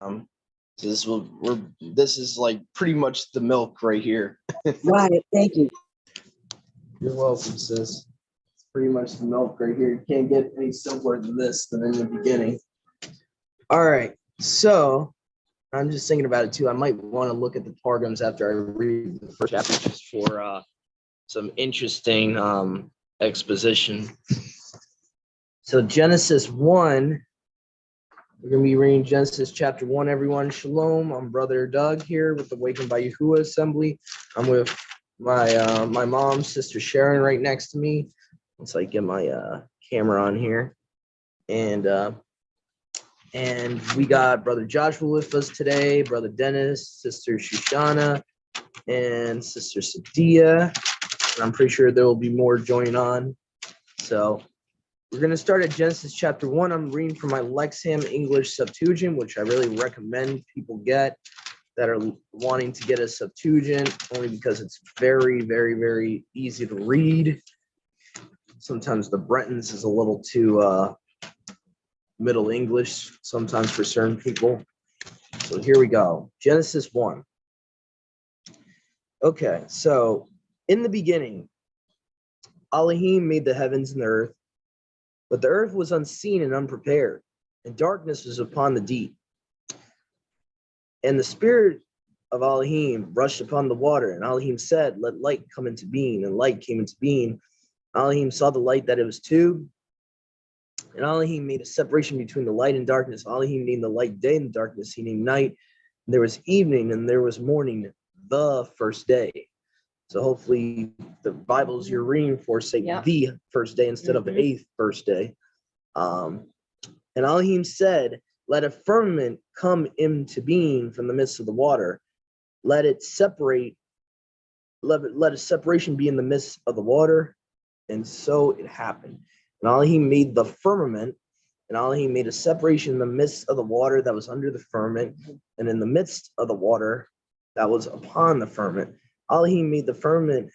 Um, so this is like pretty much the milk right here. Right. Thank you. You're welcome, sis. It's pretty much the milk right here. You can't get any simpler than this than in the beginning. All right. So I'm just thinking about it too. I might want to look at the Targums after I read the first chapter just for some interesting exposition. So Genesis 1, we're going to be reading Genesis chapter 1, everyone. Shalom. I'm Brother Doug here with the Awakened by Yahuwah Assembly. I'm with my mom, Sister Sharon, right next to me. Once I get my camera on here. And we got Brother Joshua with us today, Brother Dennis, Sister Shoshana, and Sister Sadia. And I'm pretty sure there will be more joining on. So we're going to start at Genesis chapter 1. I'm reading from my Lexham English Septuagint, which I really recommend people get that are wanting to get a Septuagint, only because it's very, very, very easy to read. Sometimes the Bretons is a little too Middle English, sometimes for certain people. So here we go. Genesis 1. Okay, so in the beginning, Elohim made the heavens and the earth, but the earth was unseen and unprepared, and darkness was upon the deep. And the spirit of Elohim rushed upon the water, and Elohim said, "Let light come into being," and light came into being. Elohim saw the light that it was two, and Elohim made a separation between the light and darkness. Elohim named the light day, and the darkness he named night. And there was evening, and there was morning, the first day. So hopefully the Bibles you're reading for say the first day instead of a first day. And Elohim said, "Let a firmament come into being from the midst of the water. Let a separation be in the midst of the water." And so it happened. And Elohim made the firmament, and Elohim made a separation in the midst of the water that was under the firmament, and in the midst of the water that was upon the firmament. Elohim made the firmament,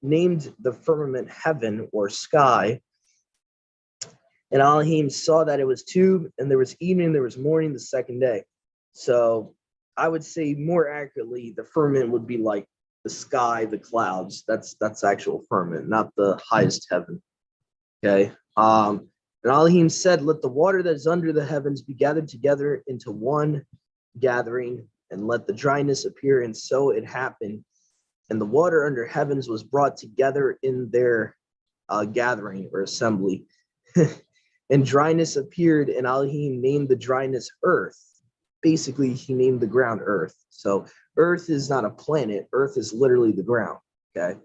named the firmament heaven or sky. And Elohim saw that it was two, and there was evening, there was morning the second day. So I would say more accurately, the firmament would be like the sky, the clouds. That's actual firmament, not the highest heaven. Okay. And Elohim said, "Let the water that is under the heavens be gathered together into one gathering, and let the dryness appear." And so it happened. And the water under heavens was brought together in their gathering or assembly. And dryness appeared, and Elohim named the dryness earth. Basically, he named the ground earth. So earth is not a planet. Earth is literally the ground. Okay.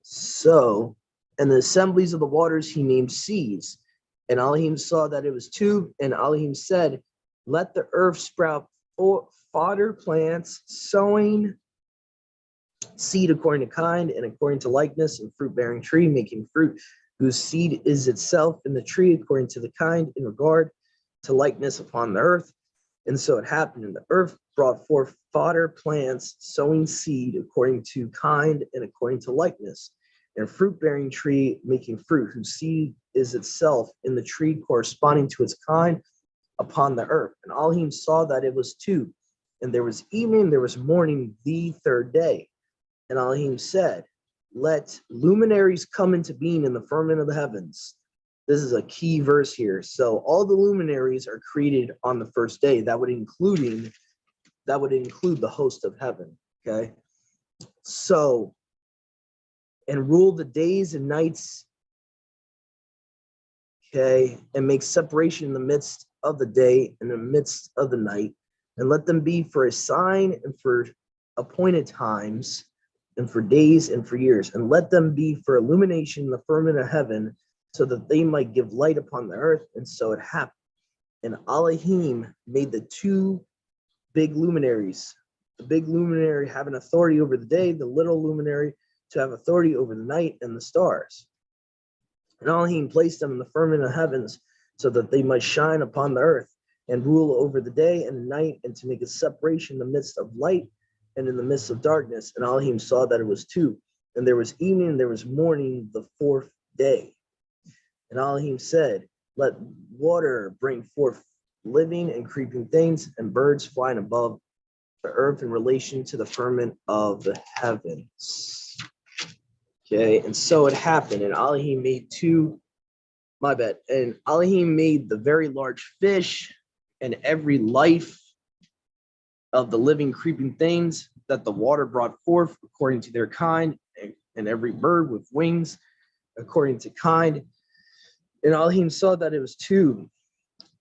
So, and the assemblies of the waters he named seas. And Elohim saw that it was two, and Elohim said, "Let the earth sprout fodder plants, sowing seed according to kind and according to likeness, and fruit-bearing tree, making fruit whose seed is itself in the tree according to the kind in regard to likeness upon the earth." And so it happened, and the earth brought forth fodder plants, sowing seed according to kind and according to likeness, and fruit-bearing tree, making fruit whose seed is itself in the tree corresponding to its kind upon the earth. And Elohim saw that it was two, and there was evening, there was morning the third day. And Elohim said, "Let luminaries come into being in the firmament of the heavens." This is a key verse here. So all the luminaries are created on the first day. That would include the host of heaven. Okay. So, and rule the days and nights. Okay, and make separation in the midst of the day and in the midst of the night, and let them be for a sign and for appointed times, and for days and for years, and let them be for illumination in the firmament of heaven, so that they might give light upon the earth. And so it happened. And Elohim made the two big luminaries, the big luminary having authority over the day, the little luminary to have authority over the night and the stars. And Elohim placed them in the firmament of heavens, so that they might shine upon the earth and rule over the day and the night, and to make a separation in the midst of light and in the midst of darkness. And Elohim saw that it was two, and there was evening, and there was morning the fourth day. And Elohim said, "Let water bring forth living and creeping things, and birds flying above the earth in relation to the firmament of the heavens. Okay, and so it happened, and Elohim made and Elohim made the very large fish and every life of the living creeping things that the water brought forth according to their kind, and every bird with wings according to kind. And Elohim saw that it was two.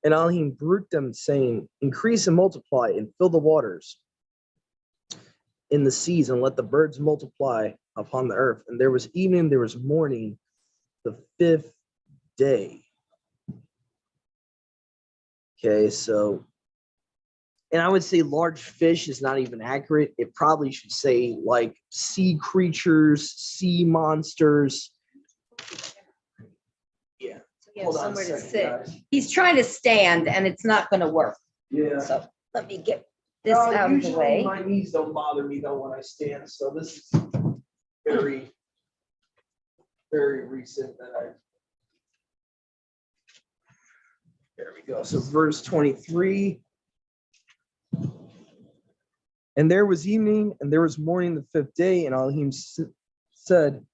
And Elohim grouped them, saying, increase and multiply and fill the waters in the seas, and let the birds multiply upon the earth. And there was evening, there was morning, the fifth day. Okay, so, and I would say large fish is not even accurate. It probably should say like sea creatures, sea monsters. Yeah. You have somewhere to sit. He's trying to stand and it's not going to work. Yeah. So let me get this out of the way. My knees don't bother me though when I stand. So this is very, very recent that I. There we go. So verse 23. And there was evening and there was morning the fifth day, and Elohim said,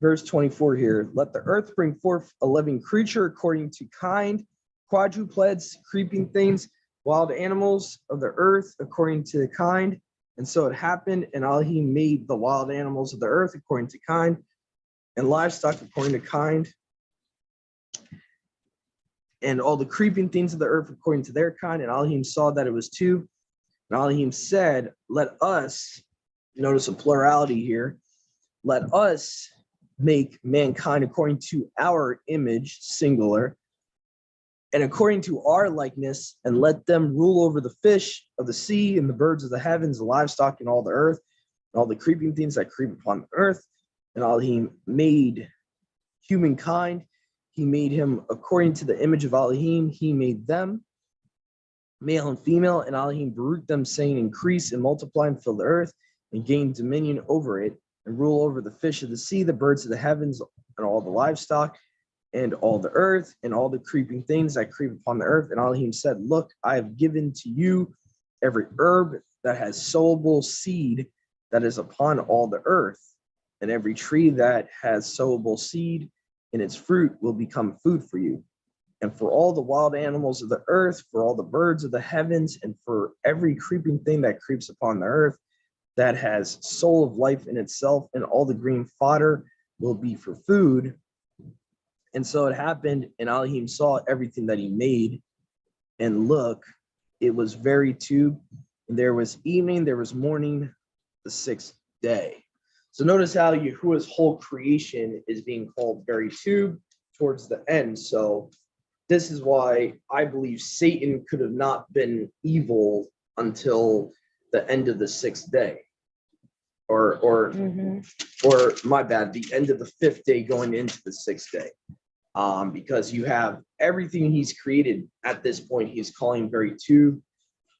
verse 24 here, let the earth bring forth a living creature according to kind, quadrupeds, creeping things, wild animals of the earth according to kind. And so it happened, and Elohim made the wild animals of the earth according to kind, and livestock according to kind, and all the creeping things of the earth according to their kind. And Elohim saw that it was two. And Elohim said, let us, notice a plurality here, let us make mankind according to our image, singular, and according to our likeness, and let them rule over the fish of the sea and the birds of the heavens, the livestock and all the earth, and all the creeping things that creep upon the earth. And Elohim made humankind. He made him according to the image of Elohim. He made them, male and female, and Elohim baruched them, saying, increase and multiply and fill the earth, and gain dominion over it, and rule over the fish of the sea, the birds of the heavens, and all the livestock, and all the earth, and all the creeping things that creep upon the earth. And Elohim said, look, I have given to you every herb that has sowable seed that is upon all the earth, and every tree that has sowable seed in its fruit will become food for you. And for all the wild animals of the earth, for all the birds of the heavens, and for every creeping thing that creeps upon the earth, that has soul of life in itself, and all the green fodder will be for food. And so it happened, and Elohim saw everything that he made, and look, it was very two, and there was evening, there was morning, the sixth day. So notice how Yahuwah's whole creation is being called very two towards the end. So this is why I believe Satan could have not been evil until the end of the sixth day, or my bad, the end of the fifth day going into the sixth day, because you have everything he's created at this point. He's calling very two,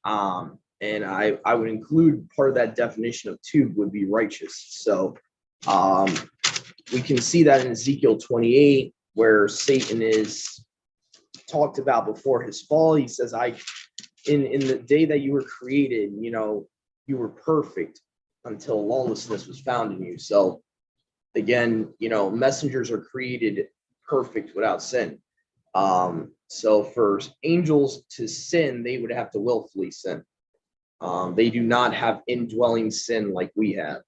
and I would include part of that definition of two would be righteous. So we can see that in Ezekiel 28, where Satan is talked about before his fall. He says, in the day that you were created, you were perfect until lawlessness was found in you. So again, messengers are created perfect without sin. So for angels to sin, they would have to willfully sin. They do not have indwelling sin like we have.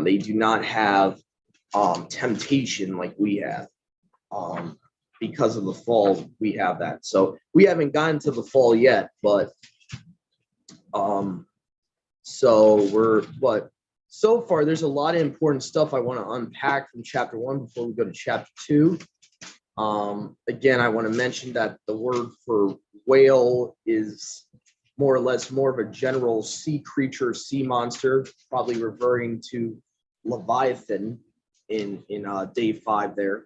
They do not have temptation like we have. Because of the fall, we have that. So we haven't gotten to the fall yet, but so far there's a lot of important stuff I want to unpack from chapter 1 before we go to chapter 2. Again, I want to mention that the word for whale is more or less more of a general sea creature, sea monster, probably referring to Leviathan in day 5 there.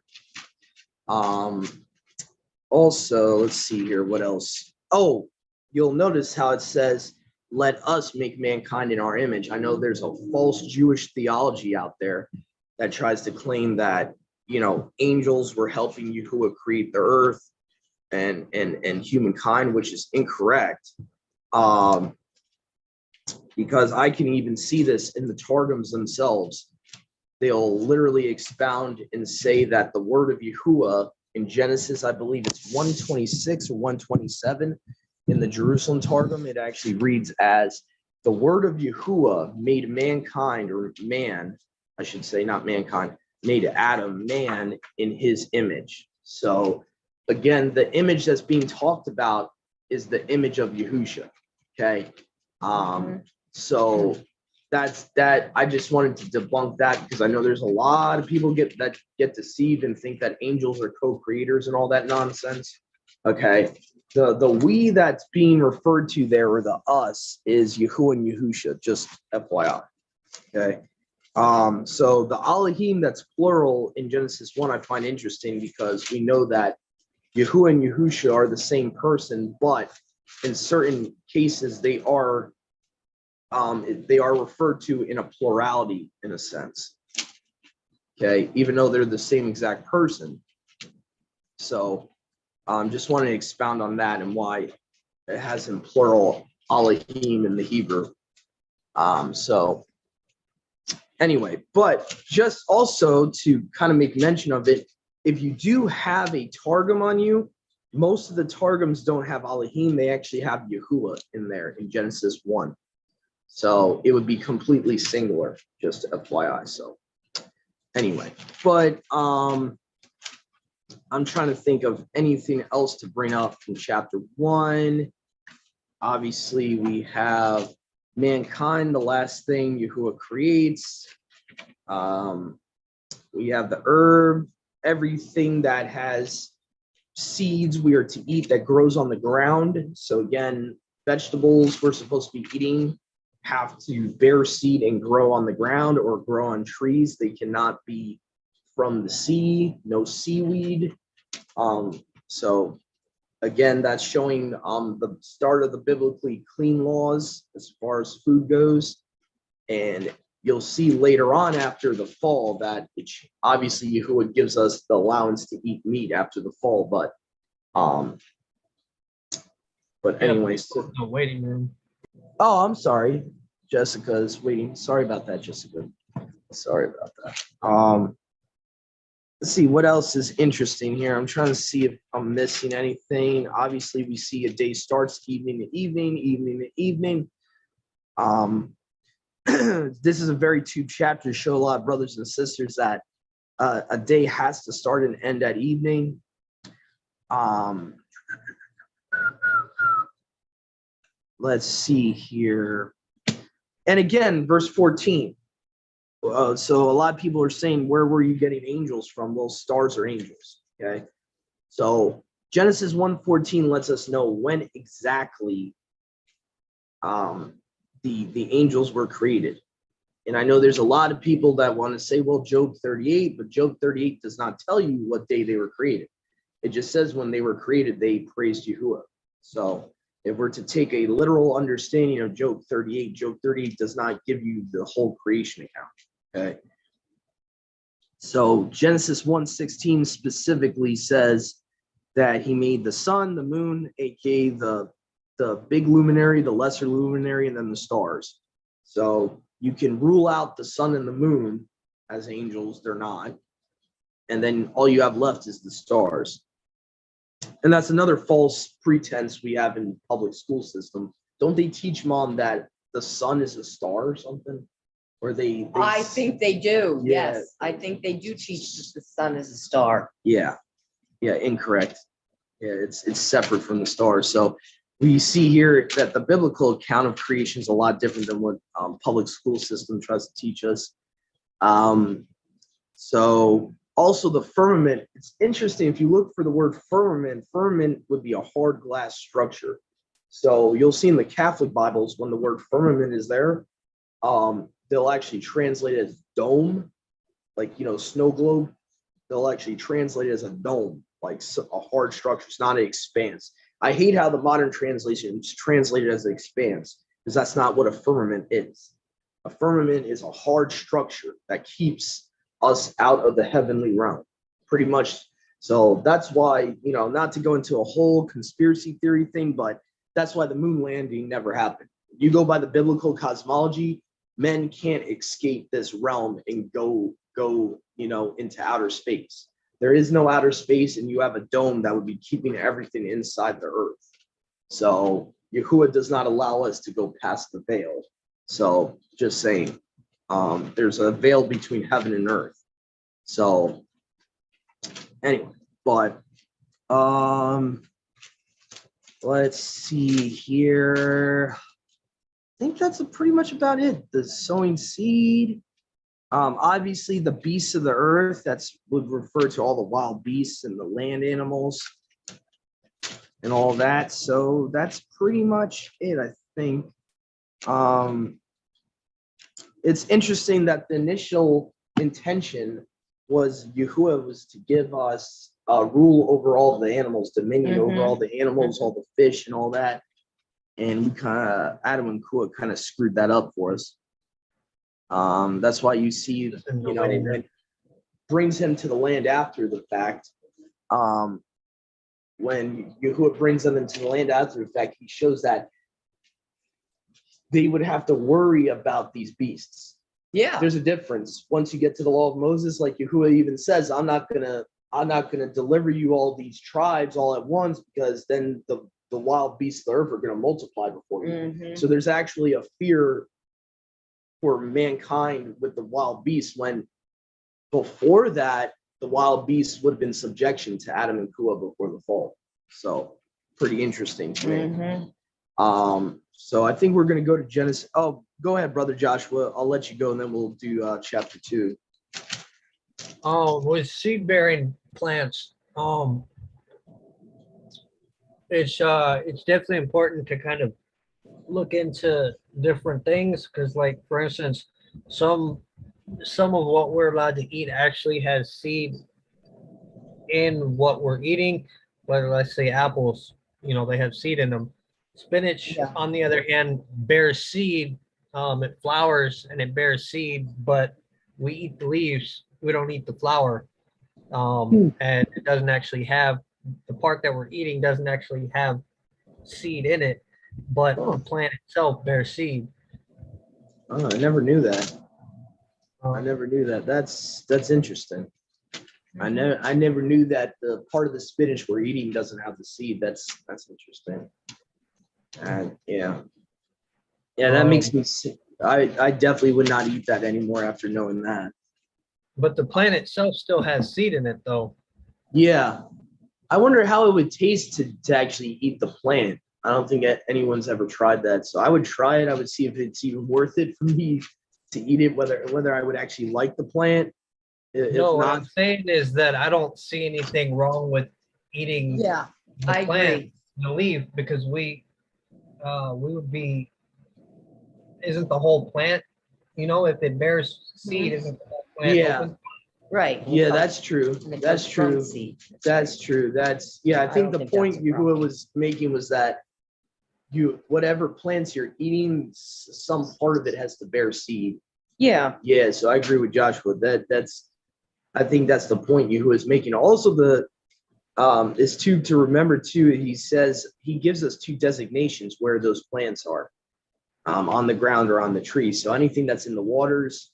Also, let's see here, what else? Oh, you'll notice how it says, let us make mankind in our image. I know there's a false Jewish theology out there that tries to claim that, angels were helping Yahuwah create the earth, and humankind, which is incorrect. Because I can even see this in the Targums themselves. They'll literally expound and say that the word of Yahuwah in Genesis, I believe it's 126 or 127 in the Jerusalem Targum, it actually reads as the word of Yahuwah made mankind, or man, I should say, not mankind, made Adam man in his image. So again, the image that's being talked about is the image of Yahusha. Okay. So that's that. I just wanted to debunk that because I know there's a lot of people get deceived and think that angels are co-creators and all that nonsense. Okay. The we that's being referred to there, or the us, is Yahuwah and Yahusha, just FYI. Okay. So the Elohim that's plural in Genesis 1, I find interesting because we know that Yahuwah and Yahusha are the same person, but in certain cases they are referred to in a plurality in a sense. Okay, even though they're the same exact person. So just want to expound on that and why it has in plural Elohim in the Hebrew. So anyway, but just also to kind of make mention of it, if you do have a Targum on you, most of the Targums don't have Elohim, they actually have Yahuwah in there in Genesis 1. So it would be completely singular, just FYI. So anyway, but I'm trying to think of anything else to bring up from chapter 1. Obviously, we have mankind, the last thing Yahuwah creates. We have the herb, everything that has seeds we are to eat that grows on the ground. So again, vegetables we're supposed to be eating have to bear seed and grow on the ground or grow on trees. They cannot be from the sea, no seaweed. So again, that's showing the start of the biblically clean laws as far as food goes. And you'll see later on after the fall that obviously Yahuwah gives us the allowance to eat meat after the fall, but anyways. The waiting room. Oh, I'm sorry. Jessica's waiting. Sorry about that, Jessica. Sorry about that. Let's see what else is interesting here. I'm trying to see if I'm missing anything. Obviously, we see a day starts evening to evening, evening to evening. This is a very two chapters, show a lot of brothers and sisters that a day has to start and end at evening. Let's see here. And again, verse 14. So a lot of people are saying, where were you getting angels from? Well, stars are angels. Okay. So Genesis 1:14 lets us know when exactly the angels were created. And I know there's a lot of people that want to say, well, Job 38, but Job 38 does not tell you what day they were created. It just says when they were created, they praised Yahuwah. So if we're to take a literal understanding of Job 38 does not give you the whole creation account. Okay. So Genesis 1:16 specifically says that he made the sun, the moon, aka the big luminary, the lesser luminary, and then the stars. So you can rule out the sun and the moon as angels, they're not. And then all you have left is the stars. And that's another false pretense we have in public school system. Don't they teach, Mom, that the sun is a star or something? Or they I think they do. Yeah. Yes, I think they do teach that the sun is a star. Yeah, incorrect. Yeah, it's separate from the stars. So we see here that the biblical account of creation is a lot different than what public school system tries to teach us. So also the firmament, it's interesting. If you look for the word firmament would be a hard glass structure. So you'll see in the Catholic Bibles when the word firmament is there, they'll actually translate it as dome, like, snow globe. They'll actually translate it as a dome, like a hard structure. It's not an expanse. I hate how the modern translations translate it as an expanse, because that's not what a firmament is. A firmament is a hard structure that keeps us out of the heavenly realm. Pretty much So that's why, not to go into a whole conspiracy theory thing, but that's why the moon landing never happened. You go by the biblical cosmology, men can't escape this realm and go, into outer space. There is no outer space, and you have a dome that would be keeping everything inside the earth. So Yahuwah does not allow us to go past the veil. So just saying, there's a veil between heaven and earth. So anyway, but let's see here. I think that's pretty much about it. The sowing seed. Obviously, the beasts of the earth, that's would refer to all the wild beasts and the land animals and all that. So that's pretty much it, I think. It's interesting that the initial intention was Yahuwah was to give us rule over all the animals, dominion over all the animals, all the fish and all that. And we Adam and Kua kind of screwed that up for us. That's why you see, when it brings him to the land after the fact. When Yahuwah brings them into the land after the fact, he shows that they would have to worry about these beasts. Yeah. There's a difference. Once you get to the law of Moses, like Yahuwah even says, I'm not gonna deliver you all these tribes all at once, because then the wild beasts of the earth are gonna multiply before you. So there's actually a fear for mankind with the wild beasts, when before that the wild beasts would have been subjection to Adam and Kua before the fall. So pretty interesting to me. So I think we're going to go to Genesis. Oh, go ahead, Brother Joshua. I'll let you go, and then we'll do chapter 2. With seed-bearing plants, it's definitely important to kind of look into different things, because, like, for instance, some of what we're allowed to eat actually has seed in what we're eating. Whether, let's say, apples, they have seed in them. Spinach, on the other hand, bears seed. It flowers and it bears seed, but we eat the leaves. We don't eat the flower. And it doesn't actually have, the part that we're eating doesn't actually have seed in it, but the plant itself bears seed. Oh, I never knew that. That's interesting. I never knew that the part of the spinach we're eating doesn't have the seed. That's interesting. And that makes me sick. I definitely would not eat that anymore after knowing that. But the plant itself still has seed in it, though. Yeah. I wonder how it would taste to actually eat the plant. I don't think anyone's ever tried that. So I would try it. I would see if it's even worth it for me to eat it, whether I would actually like the plant. What I'm saying is that I don't see anything wrong with eating the plant, the leaf, because we would be, isn't the whole plant, if it bears seed, isn't the whole plant open? Right. Yeah, that's true. That's true. That's true. I think the point Yahuwah was making was that whatever plants you're eating, some part of it has to bear seed. Yeah. Yeah, so I agree with Joshua. I think that's the point Yahuwah is making. Also, is to remember too. He says he gives us 2 designations where those plants are, on the ground or on the tree. So anything that's in the waters,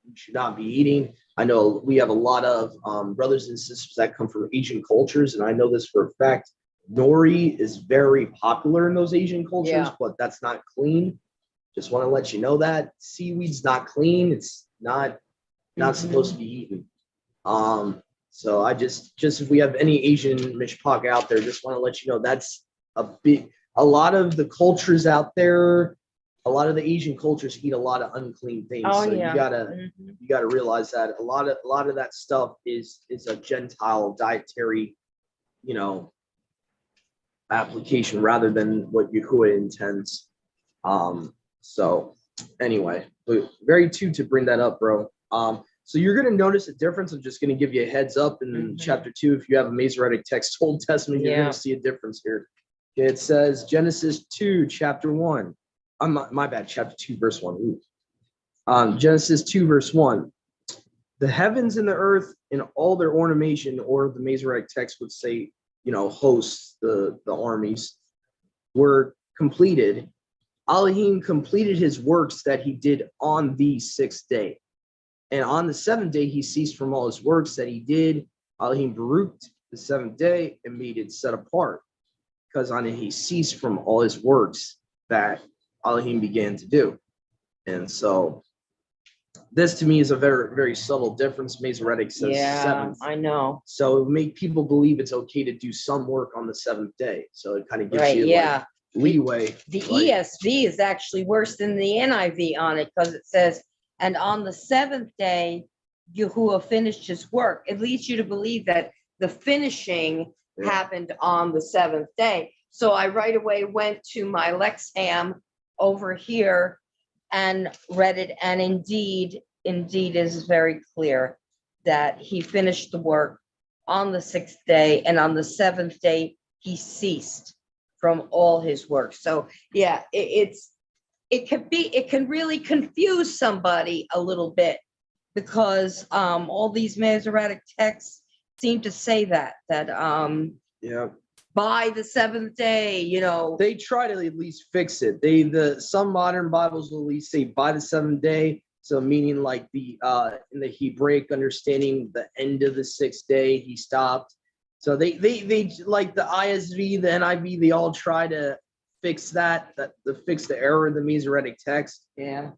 you should not be eating. I know we have a lot of brothers and sisters that come from Asian cultures, and I know this for a fact. Nori is very popular in those Asian cultures, but that's not clean. Just want to let you know that seaweed's not clean. It's not supposed to be eaten. So I just if we have any Asian mishpak out there, just want to let you know that's a lot of the cultures out there, a lot of the Asian cultures eat a lot of unclean things. So you gotta realize that a lot of that stuff is a Gentile dietary, application rather than what Yahuwah intends. So anyway, but very to bring that up, bro. So you're going to notice a difference. I'm just going to give you a heads up in chapter 2. If you have a Masoretic text, Old Testament, you're going to see a difference here. Okay, it says Genesis 2, chapter 1. My bad, chapter 2, verse 1. Genesis 2, verse 1. the heavens and the earth and all their ornamentation, or the Masoretic text would say, hosts, the armies, were completed. Elohim completed his works that he did on the sixth day. And on the seventh day, he ceased from all his works that he did. Elohim baruched the seventh day and made it set apart, because on it he ceased from all his works that Elohim began to do. And so this to me is a very, very subtle difference. Masoretic says seventh. I know. So it would make people believe it's okay to do some work on the seventh day. So it kind of gives Right, you yeah. leeway. The like- ESV is actually worse than the NIV on it, because it says, and on the seventh day, Yahuwah finished his work. It leads you to believe that the finishing Yeah. happened on the seventh day. So I right away went to my Lexham over here and read it. And indeed is very clear that he finished the work on the sixth day, and on the seventh day, he ceased from all his work. So yeah, it can really confuse somebody a little bit, because all these Masoretic texts seem to say that Yeah. by the seventh day, They try to at least fix it. Some modern Bibles will at least say by the seventh day. So meaning like in the Hebraic understanding, the end of the sixth day, he stopped. So they like the ISV, the NIV, they all try to fix to fix the error in the Masoretic text. yeah.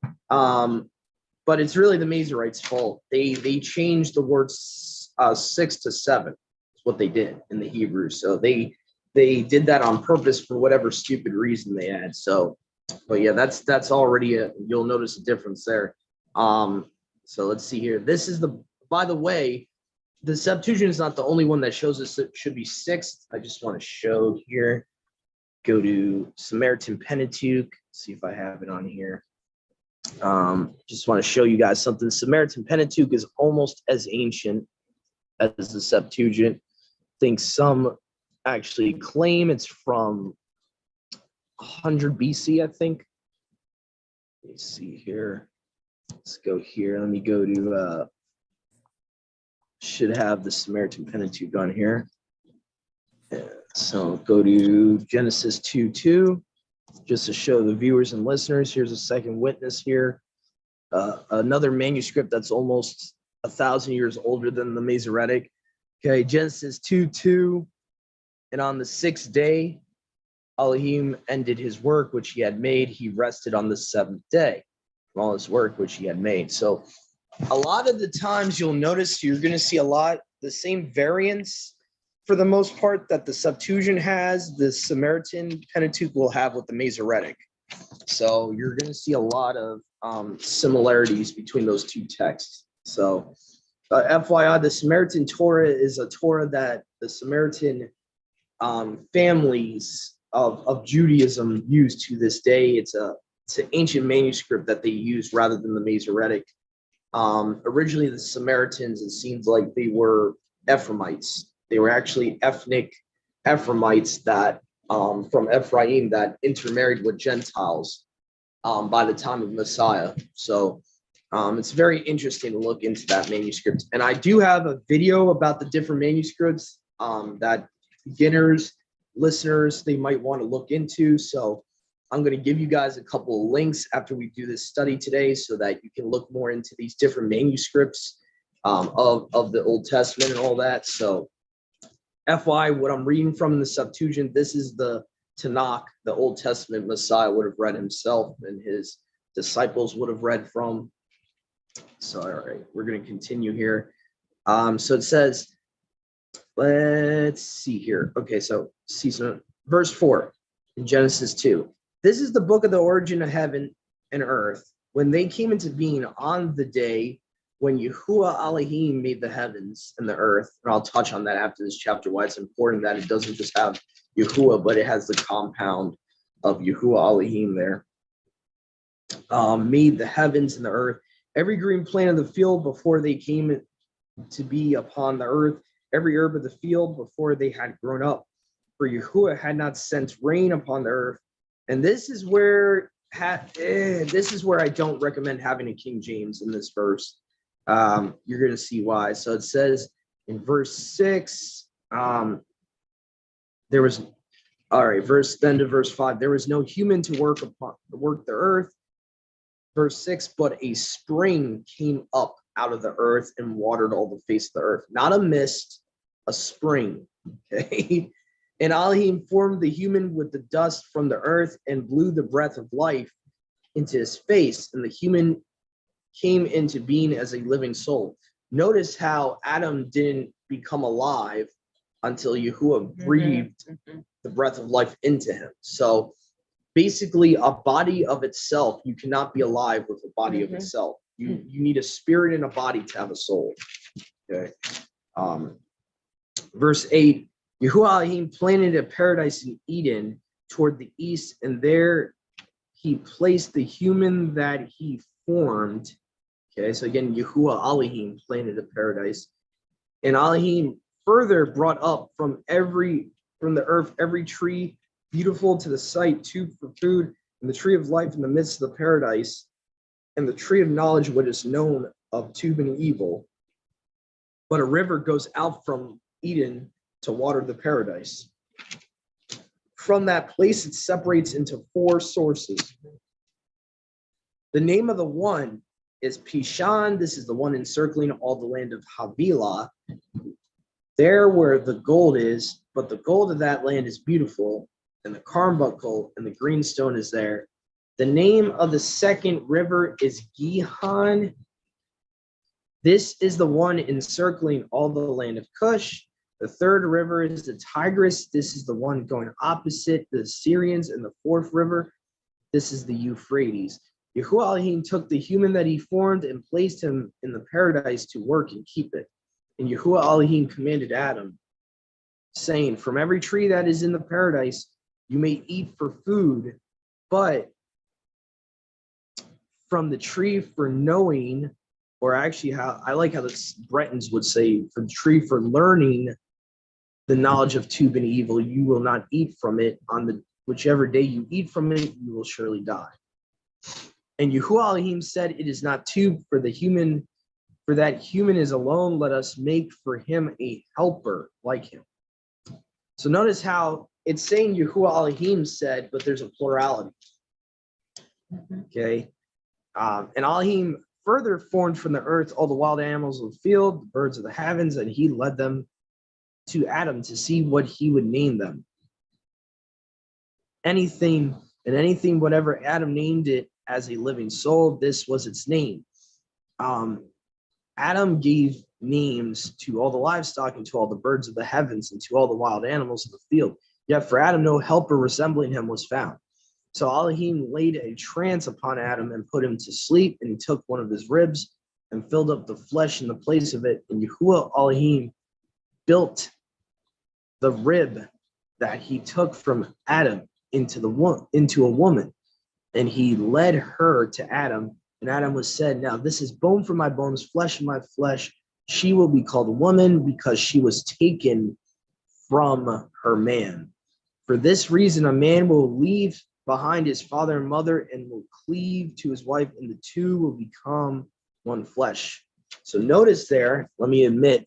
But it's really the Masoretes' fault. They changed the words 6 to 7. Is what they did in the Hebrew. So they did that on purpose for whatever stupid reason they had. So, but yeah, that's already you'll notice a difference there. So let's see here. This is by the way, the Septuagint is not the only one that shows us it should be 6th. I just want to show here. Go to Samaritan Pentateuch, see if I have it on here. Just want to show you guys something. Samaritan Pentateuch is almost as ancient as the Septuagint. I think some actually claim it's from 100 BC, I think. Let's see here. Let's go here. Let me go to, should have the Samaritan Pentateuch on here. So go to Genesis 2:2, just to show the viewers and listeners. Here's a second witness here. Another manuscript that's almost 1,000 years older than the Masoretic. Okay, Genesis 2:2. And on the sixth day, Elohim ended his work which he had made. He rested on the seventh day from all his work which he had made. So a lot of the times you'll notice you're going to see a lot the same variants for the most part that the Septuagint has, the Samaritan Pentateuch will have with the Masoretic. So you're going to see a lot of similarities between those two texts. So FYI, the Samaritan Torah is a Torah that the Samaritan families of Judaism use to this day. It's an ancient manuscript that they use rather than the Masoretic. Originally, the Samaritans, it seems like they were Ephraimites. They were actually ethnic Ephraimites that from Ephraim that intermarried with Gentiles by the time of Messiah. So it's very interesting to look into that manuscript. And I do have a video about the different manuscripts that beginners, listeners, they might want to look into. So I'm going to give you guys a couple of links after we do this study today so that you can look more into these different manuscripts of the Old Testament and all that. So FY, what I'm reading from the Septuagint, this is the Tanakh, the Old Testament Messiah would have read himself and his disciples would have read from. So, all right, we're going to continue here. So it says, let's see here. Okay, so verse 4 in Genesis 2. This is the book of the origin of heaven and earth, when they came into being on the day when Yahuwah Elohim made the heavens and the earth. And I'll touch on that after this chapter, why it's important that it doesn't just have Yahuwah, but it has the compound of Yahuwah Elohim there. Made the heavens and the earth, every green plant of the field before they came to be upon the earth, every herb of the field before they had grown up. For Yahuwah had not sent rain upon the earth. And this is where I don't recommend having a King James in this verse. You're going to see why. So it says in verse 6, there was, all right, then to verse 5, there was no human to work the earth. Verse 6, but a spring came up out of the earth and watered all the face of the earth. Not a mist, a spring. Okay. And Elohim formed the human with the dust from the earth and blew the breath of life into his face, and the human came into being as a living soul. Notice how Adam didn't become alive until Yahuwah breathed the breath of life into him. So basically, a body of itself, you cannot be alive with a body of itself. You need a spirit and a body to have a soul. Okay. Verse 8, Yahuwah Elohim planted a paradise in Eden toward the east, and there he placed the human that he formed. Okay, so again, Yahuwah Elohim planted a paradise. And Elohim further brought up from the earth every tree beautiful to the sight, too, for food, and the tree of life in the midst of the paradise, and the tree of knowledge, what is known of good and evil. But a river goes out from Eden to water the paradise. From that place, it separates into 4 sources. The name of the one is Pishan. This is the one encircling all the land of Havilah. There where the gold is, but the gold of that land is beautiful, and the carbuncle and the green stone is there. The name of the second river is Gihon. This is the one encircling all the land of Cush. The third river is the Tigris. This is the one going opposite the Syrians. And the fourth river, this is the Euphrates. Yahuwah Elohim took the human that he formed and placed him in the paradise to work and keep it. And Yahuwah Elohim commanded Adam, saying, from every tree that is in the paradise, you may eat for food, but from the tree for knowing, or actually how I like how the Bretons would say, for the tree for learning the knowledge of good and evil, you will not eat from it. On the whichever day you eat from it, you will surely die. And Yahuwah Elohim said, it is not too for the human, for that human is alone. Let us make for him a helper like him. So notice how it's saying Yahuwah Elohim said, but there's a plurality. Okay. And Elohim further formed from the earth all the wild animals of the field, the birds of the heavens, and he led them to Adam to see what he would name them. Anything, whatever Adam named it as a living soul, this was its name. Adam gave names to all the livestock and to all the birds of the heavens and to all the wild animals of the field. Yet for Adam, no helper resembling him was found. So Elohim laid a trance upon Adam and put him to sleep, and he took one of his ribs and filled up the flesh in the place of it. And Yahuwah Elohim built the rib that he took from Adam into a woman, and he led her to Adam. And Adam was said, now this is bone from my bones, flesh of my flesh. She will be called a woman because she was taken from her man. For this reason, a man will leave behind his father and mother and will cleave to his wife, and the two will become one flesh. So notice there, let me admit,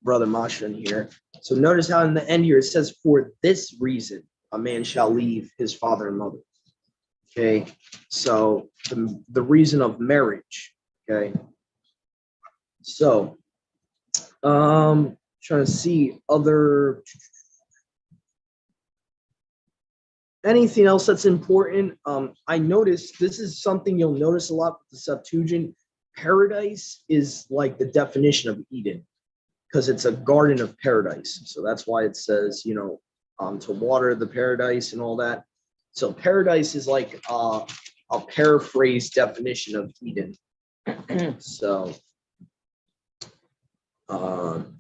Brother Mashan here. So notice how in the end here it says, for this reason, a man shall leave his father and mother. Okay, so the reason of marriage. Okay, so trying to see other anything else that's important. I noticed this is something you'll notice a lot with the Septuagint. Paradise is like the definition of Eden because it's a garden of paradise. So that's why it says, to water the paradise and all that. So paradise is like a paraphrased definition of Eden. So trying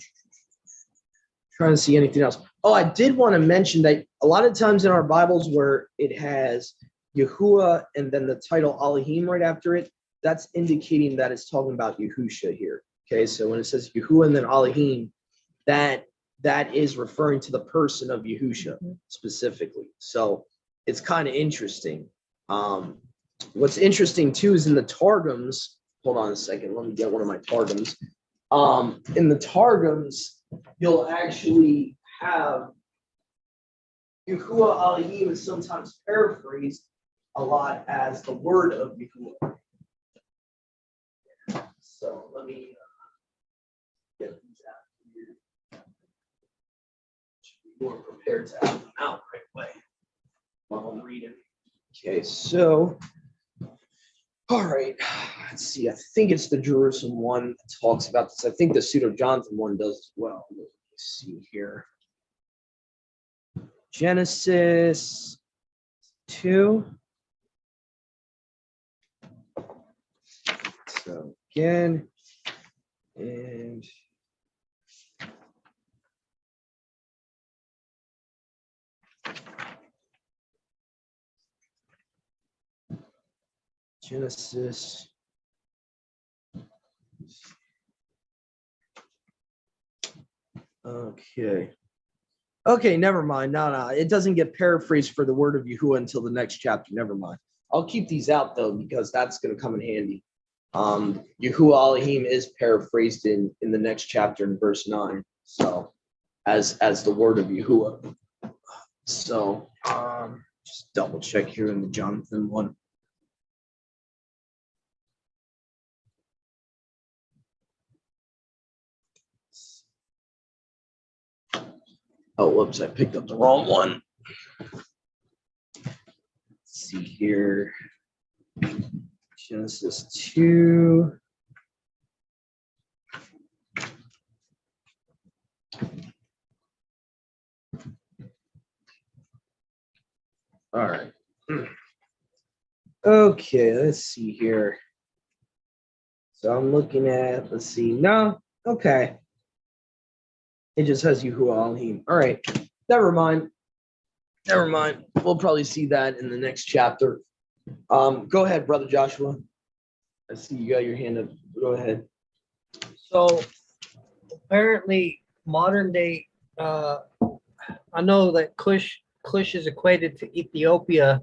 to see anything else. Oh, I did want to mention that a lot of times in our Bibles where it has Yahuwah and then the title Elohim right after it, that's indicating that it's talking about Yahusha here. Okay, so when it says Yahuwah and then Elohim, that is referring to the person of Yahusha specifically. So it's kind of interesting. What's interesting too is in the Targums, hold on a second. Let me get one of my Targums. In the Targums, you'll actually have Yahuwah Elohim is sometimes paraphrased a lot as the word of Yahuwah. So let me get these out here. Should be more prepared to have them out right away while I'm reading. Okay, so all right, let's see. I think it's the Jerusalem one that talks about this. I think the Pseudo-Jonathan one does as well. Let me see here. Genesis 2. So again, and Genesis. Okay. Okay, never mind. No, it doesn't get paraphrased for the word of Yahuwah until the next chapter. Never mind. I'll keep these out though, because that's going to come in handy. Yahuwah Elohim is paraphrased in the next chapter in verse 9. So as the word of Yahuwah. So just double check here in the Jonathan one. Oh, whoops, I picked up the wrong one. Let's see here. Genesis 2. All right. Okay, let's see here. So I'm looking at, let's see. No, okay. It just has Yahuwah Elohim. All right. Never mind. Never mind. We'll probably see that in the next chapter. Go ahead, Brother Joshua. I see you got your hand up. Go ahead. So apparently modern day, I know that Cush is equated to Ethiopia,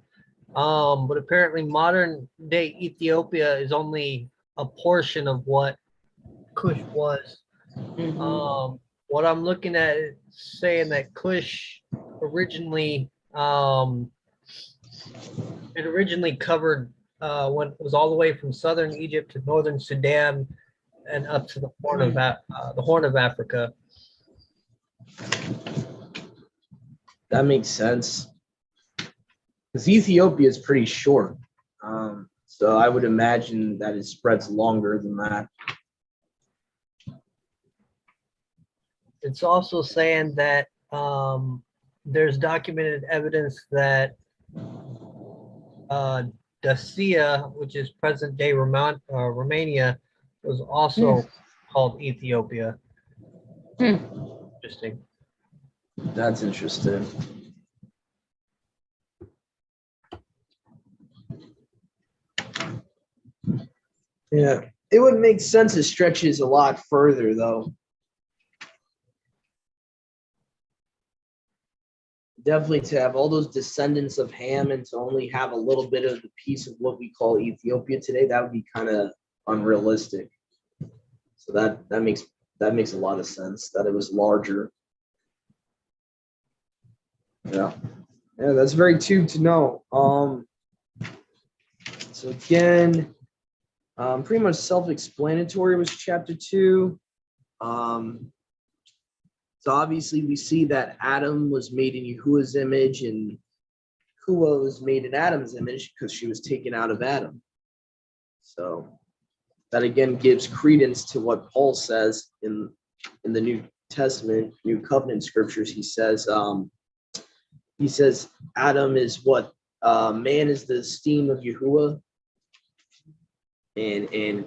but apparently modern day Ethiopia is only a portion of what Cush was. What I'm looking at is saying that Cush originally, it originally covered when it was all the way from southern Egypt to northern Sudan and up to the Horn of Africa. That makes sense. Because Ethiopia is pretty short. So I would imagine that it spreads longer than that. It's also saying that there's documented evidence that Dacia, which is present-day Romania, was also called Ethiopia. Interesting. That's interesting. Yeah, it would make sense. It stretches a lot further, though. Definitely to have all those descendants of Ham and to only have a little bit of the piece of what we call Ethiopia today, that would be kind of unrealistic. So that makes a lot of sense that it was larger. Yeah, that's very true to know. So again, pretty much self-explanatory was chapter 2. So obviously we see that Adam was made in Yahuwah's image and Yahuwah was made in Adam's image because she was taken out of Adam. So that again gives credence to what Paul says in the New Testament, New Covenant scriptures. He says Adam is what man is the esteem of Yahuwah, and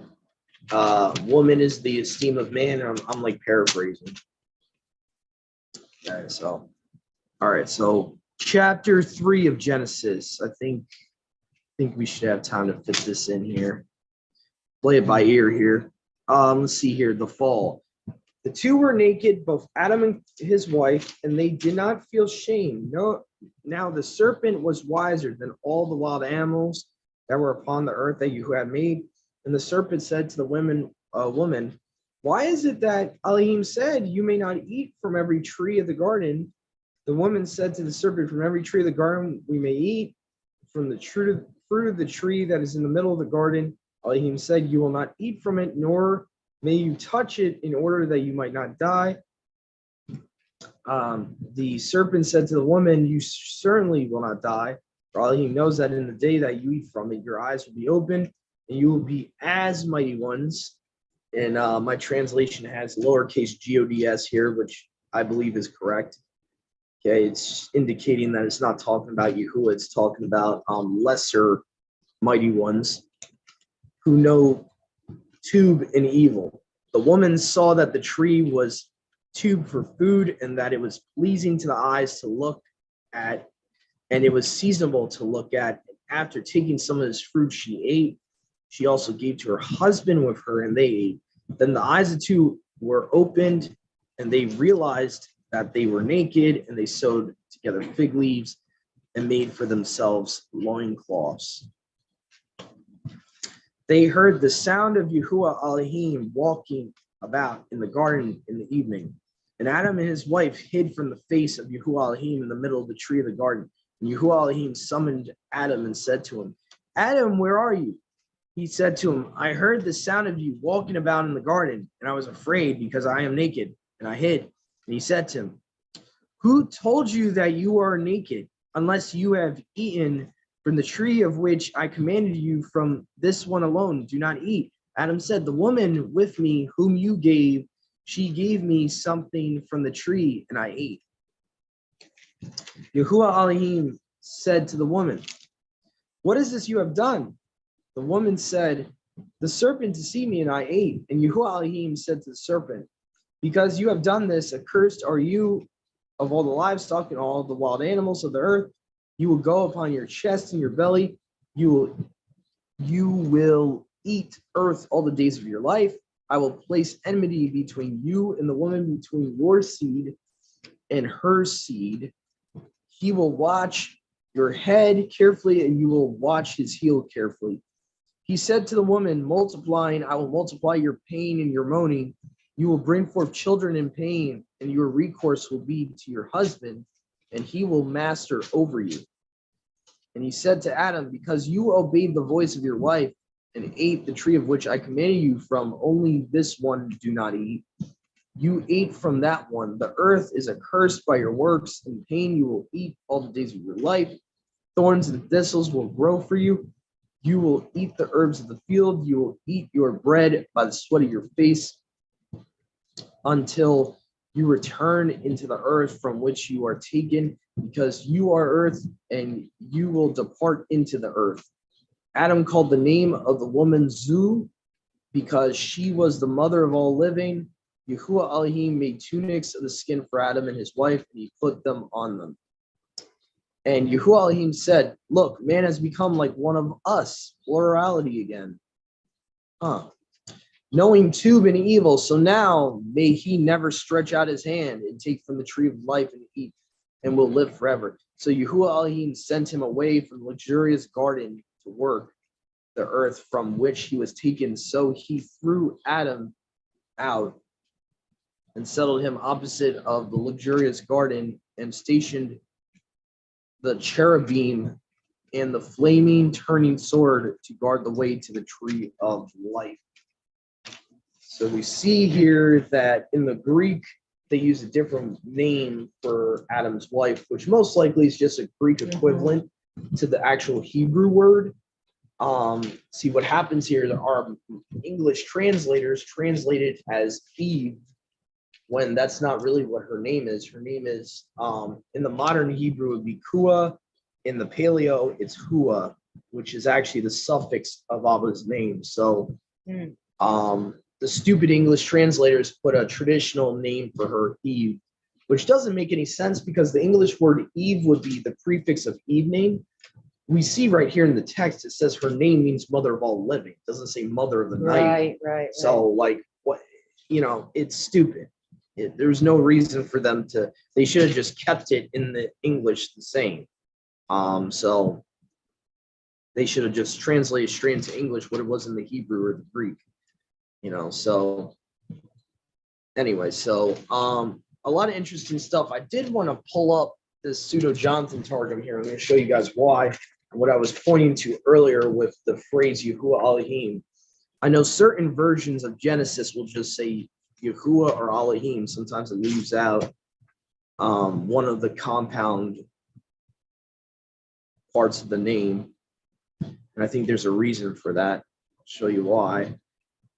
woman is the esteem of man. I'm like paraphrasing. Okay, so all right, so chapter 3 of Genesis. I think we should have time to fit this in here. Play it by ear here. Let's see here. The fall. The two were naked, both Adam and his wife, and they did not feel shame. No, now the serpent was wiser than all the wild animals that were upon the earth that you had made. And the serpent said to the woman, why is it that Elohim said, you may not eat from every tree of the garden? The woman said to the serpent, from every tree of the garden we may eat, from the fruit of the tree that is in the middle of the garden. Elohim said, you will not eat from it, nor may you touch it, in order that you might not die. The serpent said to the woman, you certainly will not die, for Elohim knows that in the day that you eat from it, your eyes will be opened, and you will be as mighty ones. And my translation has lowercase gods here, which I believe is correct. Okay, it's indicating that it's not talking about Yahuwah, it's talking about lesser mighty ones who know tube and evil. The woman saw that the tree was tube for food, and that it was pleasing to the eyes to look at, and it was seasonable to look at. After taking some of this fruit, she ate. She also gave to her husband with her, and they ate. Then the eyes of the two were opened, and they realized that they were naked, and they sewed together fig leaves and made for themselves loincloths. They heard the sound of Yahuwah Elohim walking about in the garden in the evening. And Adam and his wife hid from the face of Yahuwah Elohim in the middle of the tree of the garden. And Yahuwah Elohim summoned Adam and said to him, Adam, where are you? He said to him, I heard the sound of you walking about in the garden, and I was afraid because I am naked, and I hid. And he said to him, who told you that you are naked, unless you have eaten from the tree of which I commanded you, from this one alone do not eat? Adam said, the woman with me whom you gave, she gave me something from the tree, and I ate. Yahuwah Elohim said to the woman, what is this you have done? The woman said, the serpent deceived me, and I ate. And Yahuwah Elohim said to the serpent, because you have done this, accursed are you of all the livestock and all the wild animals of the earth. You will go upon your chest and your belly. You will eat earth all the days of your life. I will place enmity between you and the woman, between your seed and her seed. He will watch your head carefully, and you will watch his heel carefully. He said to the woman, multiplying, I will multiply your pain and your moaning. You will bring forth children in pain, and your recourse will be to your husband, and he will master over you. And he said to Adam, because you obeyed the voice of your wife and ate the tree of which I commanded you from, only this one do not eat. You ate from that one. The earth is accursed by your works, and pain you will eat all the days of your life. Thorns and thistles will grow for you. You will eat the herbs of the field. You will eat your bread by the sweat of your face until you return into the earth from which you are taken, because you are earth, and you will depart into the earth. Adam called the name of the woman Zu, because she was the mother of all living. Yahuwah Elohim made tunics of the skin for Adam and his wife, and he put them on them. And Yahuwah Elohim said, look, man has become like one of us, plurality again. Knowing tube and evil, so now may he never stretch out his hand and take from the tree of life and eat, and will live forever. So Yahuwah Elohim sent him away from the luxurious garden to work the earth from which he was taken. So he threw Adam out and settled him opposite of the luxurious garden, and stationed the cherubim and the flaming turning sword to guard the way to the tree of life. So we see here that in the Greek, they use a different name for Adam's wife, which most likely is just a Greek equivalent to the actual Hebrew word. See what happens here, our English translators translate it as Eve, when that's not really what her name is. Her name is, in the modern Hebrew, it would be Kua. In the Paleo, it's Hua, which is actually the suffix of Abba's name. So the stupid English translators put a traditional name for her, Eve, which doesn't make any sense, because the English word Eve would be the prefix of evening. We see right here in the text, it says her name means mother of all living. It doesn't say mother of the night. Right. So like, what, it's stupid. There's no reason for them to, they should have just kept it in the English the same. So they should have just translated straight into English what it was in the Hebrew or the Greek, so anyway, so a lot of interesting stuff. I did want to pull up this Pseudo-Jonathan Targum here. I'm going to show you guys why, what I was pointing to earlier with the phrase Yahuwah Elohim. I know certain versions of Genesis will just say Yahuwah or Elohim. Sometimes it leaves out one of the compound parts of the name. And I think there's a reason for that. I'll show you why.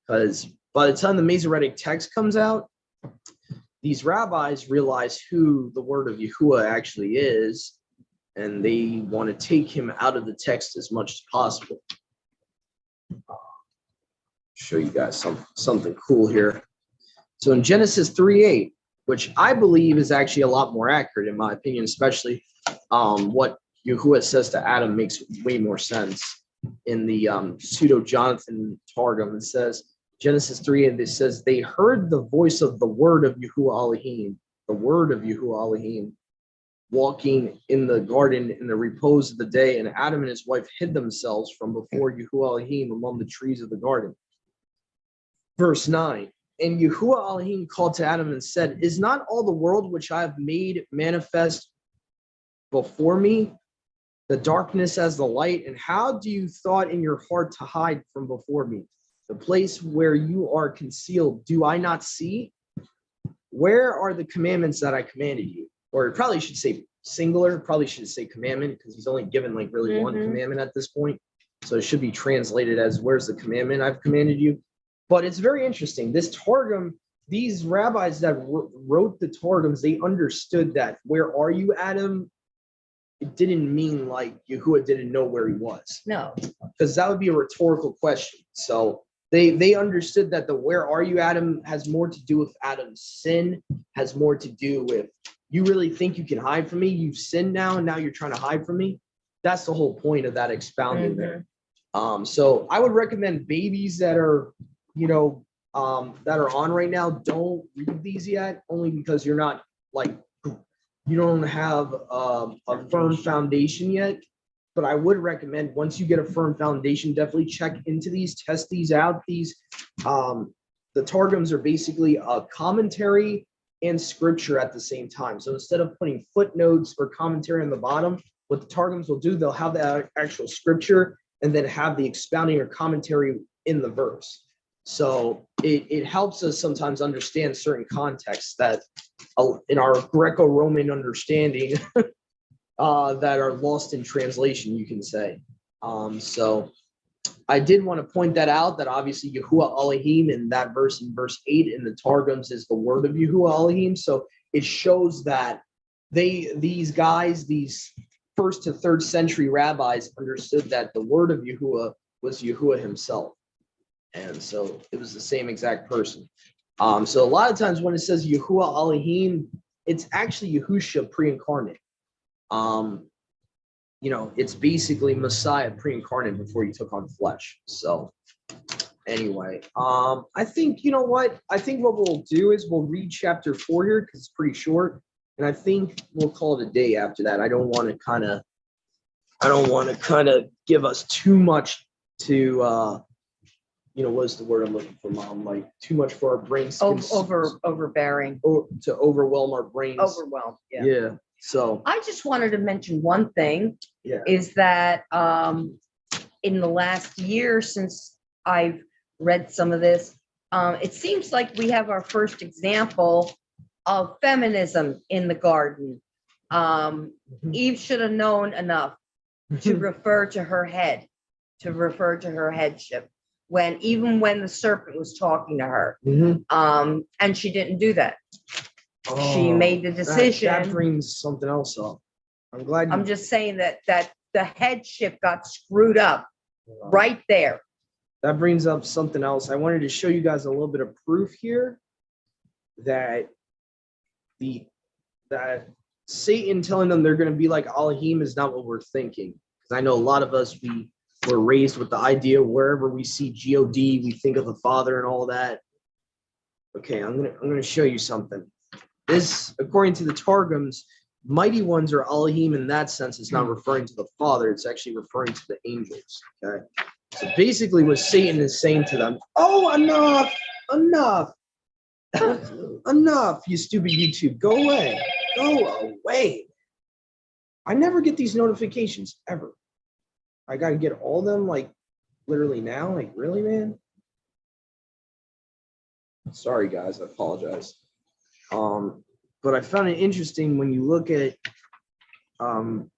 Because by the time the Masoretic text comes out, these rabbis realize who the word of Yahuwah actually is, and they want to take him out of the text as much as possible. Show you guys something cool here. So in Genesis 3:8, which I believe is actually a lot more accurate in my opinion, especially what Yahuwah says to Adam makes way more sense. In the Pseudo-Jonathan Targum, it says, Genesis 3:8, it says, they heard the voice of the word of Yahuwah Elohim, the word of Yahuwah Elohim, walking in the garden in the repose of the day, and Adam and his wife hid themselves from before Yahuwah Elohim among the trees of the garden. Verse 9, and Yahuwah Elohim called to Adam and said, is not all the world which I have made manifest before me, the darkness as the light? And how do you thought in your heart to hide from before me? The place where you are concealed, do I not see? Where are the commandments that I commanded you? Or it probably should say singular, probably should say commandment, because he's only given like really one commandment at this point. So it should be translated as, where's the commandment I've commanded you? But it's very interesting. This Targum, these rabbis that wrote the Targums, they understood that where are you, Adam? It didn't mean like Yahuwah didn't know where he was. No. Because that would be a rhetorical question. So they understood that the where are you, Adam, has more to do with Adam's sin, has more to do with, you really think you can hide from me? You've sinned now, and now you're trying to hide from me? That's the whole point of that expounding there. So I would recommend babies that are, that are on right now, don't read these yet, only because you're not like, you don't have a firm foundation yet. But I would recommend, once you get a firm foundation, definitely check into these, test these out. These, the Targums are basically a commentary and scripture at the same time. So instead of putting footnotes or commentary on the bottom, what the Targums will do, they'll have the actual scripture and then have the expounding or commentary in the verse. So it helps us sometimes understand certain contexts that in our Greco-Roman understanding that are lost in translation, you can say. So I did want to point that out, that obviously Yahuwah Elohim in that verse, in verse 8 in the Targums, is the word of Yahuwah Elohim. So it shows that these guys, these 1st to 3rd century rabbis, understood that the word of Yahuwah was Yahuwah himself. And so it was the same exact person. So a lot of times when it says Yahuwah Elohim, it's actually Yahusha pre-incarnate. It's basically Messiah pre-incarnate before he took on flesh. So anyway, I think, I think what we'll do is we'll read chapter 4 here because it's pretty short. And I think we'll call it a day after that. I don't want to kind of give us too much to, what's the word I'm looking for, Mom? Like too much for our brains. Overbearing. To overwhelm our brains. Overwhelm. Yeah. So I just wanted to mention one thing. Yeah. Is that in the last year since I've read some of this, it seems like we have our first example of feminism in the garden. Eve should have known enough to refer to her head, to refer to her headship, even when the serpent was talking to her. And she didn't do that. She made the decision. That brings something else up. I'm glad. I'm just saying that the headship got screwed up right there. That brings up something else. I wanted to show you guys a little bit of proof here that that Satan telling them they're going to be like Elohim is not what we're thinking. Because I know a lot of us, we were raised with the idea wherever we see God, we think of the Father and all that. Okay, I'm gonna show you something. This, according to the Targums, mighty ones or Elohim in that sense is not referring to the Father. It's actually referring to the angels. Okay. So basically what Satan is saying to them, oh, enough, enough, you stupid YouTube. Go away. Go away. I never get these notifications ever. I got to get all of them like literally now. Like, really, man? Sorry, guys. I apologize. But I found it interesting when you look at the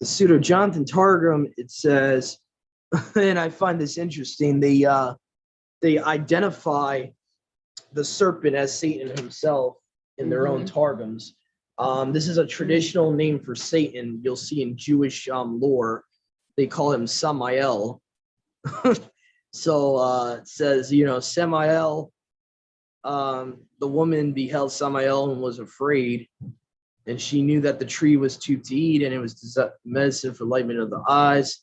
Pseudo-Jonathan Targum, it says, and I find this interesting, they identify the serpent as Satan himself in their own Targums. This is a traditional name for Satan. You'll see in Jewish lore, they call him Samael. So it says, Samael, the woman beheld Samael and was afraid, and she knew that the tree was too to eat, and it was medicine for enlightenment of the eyes.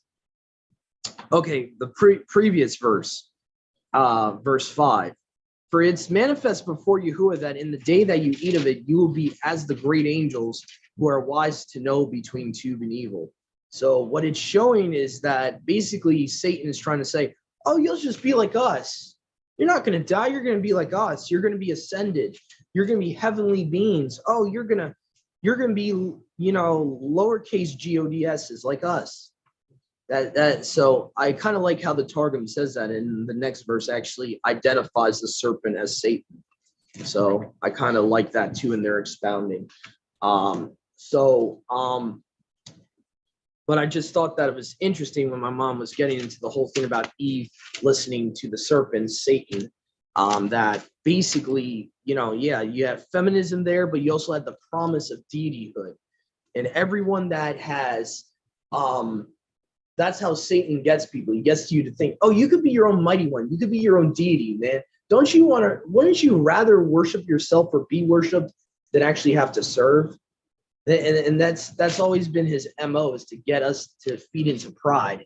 Okay, the previous verse, verse 5. For it's manifest before Yahuwah that in the day that you eat of it, you will be as the great angels who are wise to know between good and evil. So what it's showing is that basically Satan is trying to say, oh, you'll just be like us. You're not going to die. You're going to be like us. You're going to be ascended. You're going to be heavenly beings. Oh, you're going to be, lowercase gods's like us. So I kind of like how the Targum says that, and the next verse actually identifies the serpent as Satan. So I kind of like that too in their expounding. But I just thought that it was interesting when my mom was getting into the whole thing about Eve listening to the serpent, Satan, that basically, you have feminism there, but you also had the promise of deityhood. And everyone that has, that's how Satan gets people. He gets you to think, oh, you could be your own mighty one. You could be your own deity, man. Wouldn't you rather worship yourself or be worshiped than actually have to serve? And that's always been his MO, is to get us to feed into pride.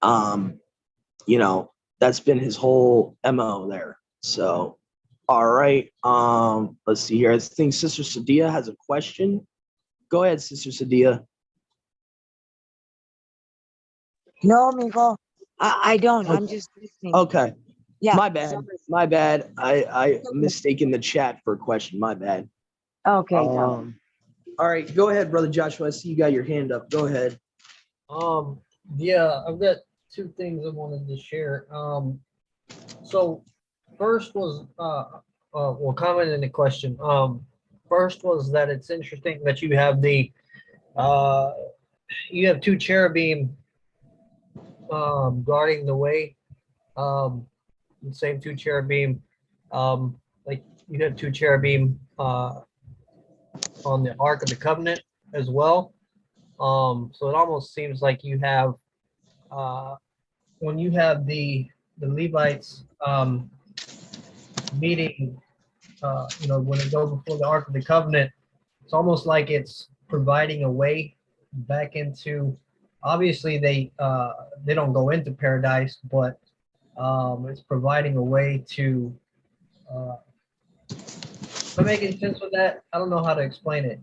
That's been his whole MO there. So, all right. Let's see here. I think Sister Sadia has a question. Go ahead, Sister Sadia. No, amigo, I don't. I'm just listening. Okay. Yeah. My bad. Sorry. My bad. I mistaken the chat for a question. My bad. Okay. All right. Go ahead, Brother Joshua. I see you got your hand up. Go ahead. Yeah, I've got two things I wanted to share. So first was well, comment in the question. First was that it's interesting that you have you have two cherubim guarding the way. The same two cherubim, like you have two cherubim on the Ark of the Covenant as well. So it almost seems like you have when you have the Levites meeting, when they go before the Ark of the Covenant, it's almost like it's providing a way back into. Obviously, they don't go into paradise, but it's providing a way to. Am I making sense with that? I don't know how to explain it.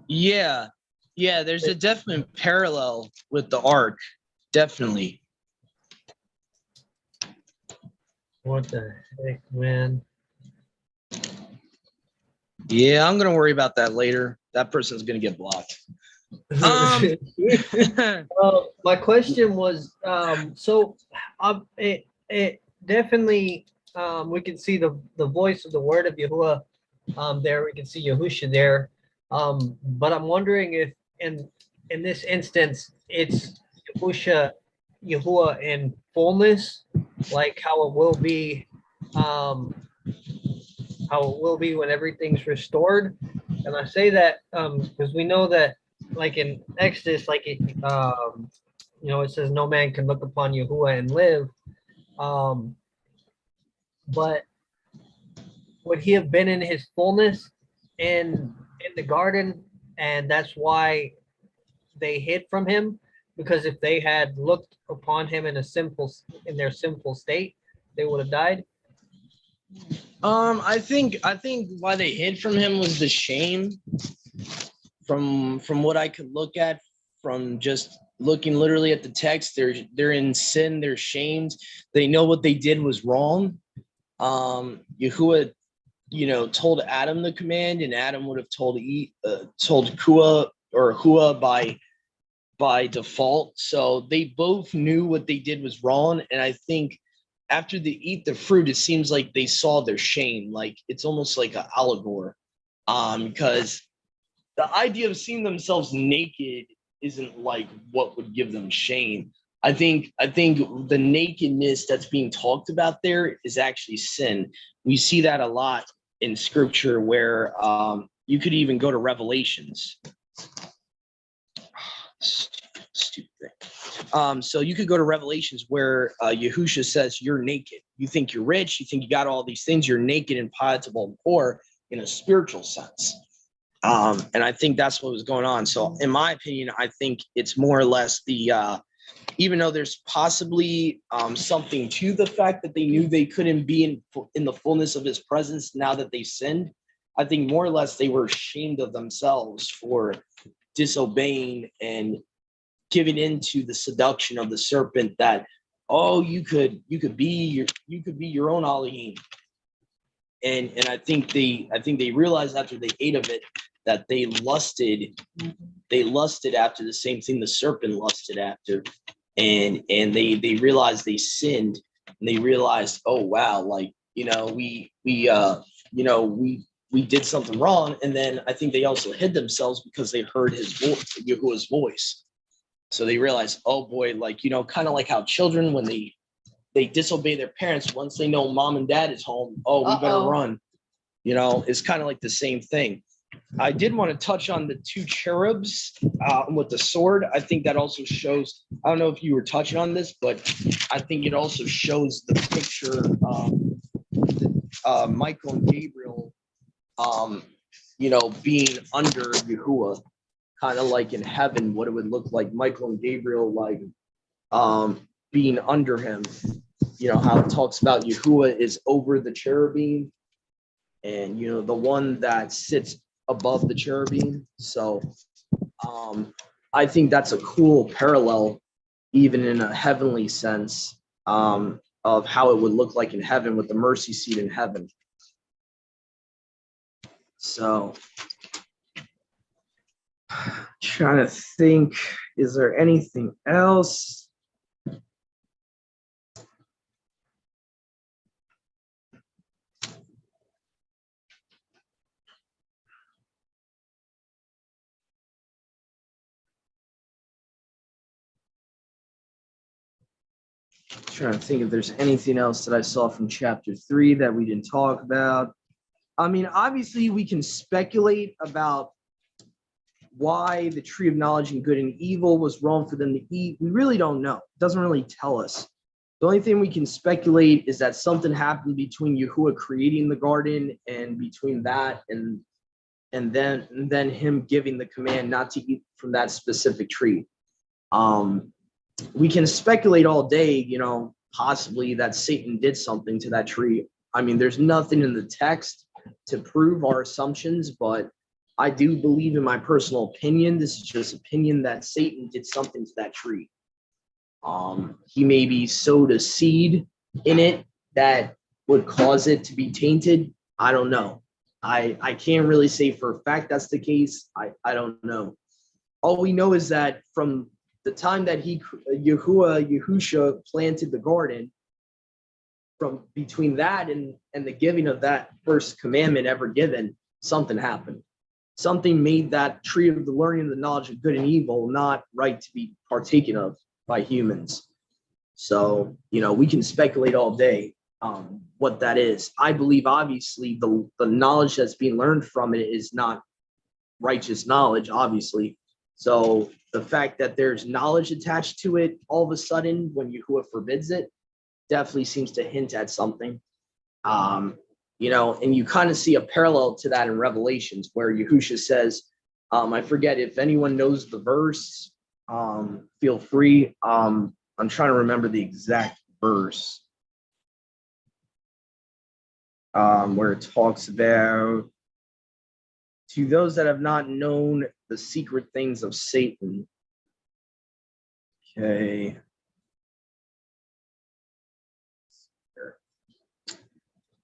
Yeah. There's a definite parallel with the Ark. Definitely. What the heck, man? Yeah, I'm gonna worry about that later. That person's gonna get blocked. My question was, it definitely, we can see the voice of the word of Yahuwah there. We can see Yahusha there. But I'm wondering if in this instance, it's Yahusha, Yahuwah in fullness, like how it will be when everything's restored. And I say that because we know that, like in Exodus, like it says no man can look upon Yahuwah and live. But would he have been in his fullness in the garden, and that's why they hid from him? Because if they had looked upon him in their sinful state, they would have died. I think why they hid from him was the shame. From what I could look at, from just looking literally at the text, they're in sin, they're shamed, they know what they did was wrong. Yahuwah, told Adam the command, and Adam would have told Kua or Hua by default. So they both knew what they did was wrong. And I think after they eat the fruit, it seems like they saw their shame. Like it's almost like an allegory. Because the idea of seeing themselves naked isn't like what would give them shame. I think the nakedness that's being talked about there is actually sin. We see that a lot in scripture where you could even go to Revelations. Stupid thing. So you could go to Revelations where Yahusha says you're naked. You think you're rich. You think you got all these things. You're naked and pitiable and poor in a spiritual sense. And I think that's what was going on. So in my opinion, I think it's more or less even though there's possibly something to the fact that they knew they couldn't be in the fullness of his presence now that they sinned, I think more or less they were ashamed of themselves for disobeying and giving into the seduction of the serpent that, oh, you could be your own Elohim. And I think they realized after they ate of it that they lusted after the same thing the serpent lusted after, and they realized they sinned, and they realized, oh wow, like we did something wrong. And then I think they also hid themselves because they heard his voice, Yahuwah's voice. So they realized, oh boy, like kind of like how children when they disobey their parents, once they know mom and dad is home, oh, we better run. It's kind of like the same thing. I did want to touch on the two cherubs with the sword. I think that also shows, I don't know if you were touching on this, but I think it also shows the picture Michael and Gabriel, being under Yahuwah, kind of like in heaven, what it would look like, Michael and Gabriel, like being under him. How it talks about Yahuwah is over the cherubim, and the one that sits above the cherubim. So I think that's a cool parallel, even in a heavenly sense, of how it would look like in heaven with the mercy seat in heaven. So trying to think, is there anything else? Trying to think if there's anything else that I saw from chapter 3 that we didn't talk about. I mean, obviously we can speculate about why the tree of knowledge and good and evil was wrong for them to eat. We really don't know. It doesn't really tell us. The only thing we can speculate is that something happened between Yahuwah creating the garden and between that and then him giving the command not to eat from that specific tree. We can speculate all day, possibly that Satan did something to that tree. I mean, there's nothing in the text to prove our assumptions, but I do believe, in my personal opinion, this is just opinion, that Satan did something to that tree. He maybe sowed a seed in it that would cause it to be tainted. I don't know. I can't really say for a fact that's the case. I don't know. All we know is that from the time that Yahusha planted the garden, from between that and the giving of that first commandment ever given, something happened. Something made that tree of the learning of the knowledge of good and evil not right to be partaken of by humans. So, we can speculate all day what that is. I believe, obviously, the knowledge that's being learned from it is not righteous knowledge, obviously. So the fact that there's knowledge attached to it all of a sudden when Yahuwah forbids it definitely seems to hint at something. And you kind of see a parallel to that in Revelations where Yahusha says, I forget if anyone knows the verse, feel free. I'm trying to remember the exact verse. where it talks about to those that have not known the secret things of Satan. Okay.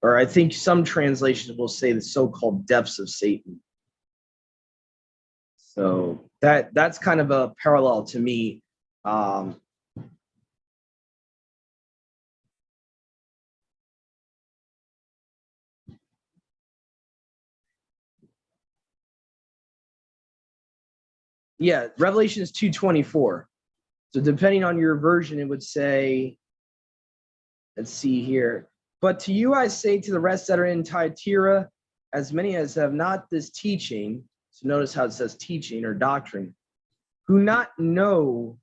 Or I think some translations will say the so-called depths of Satan. So that's kind of a parallel to me. Yeah, Revelation is 2:24. So depending on your version, it would say, let's see here. But to you I say, to the rest that are in Thyatira, as many as have not this teaching, so notice how it says teaching or doctrine, who not know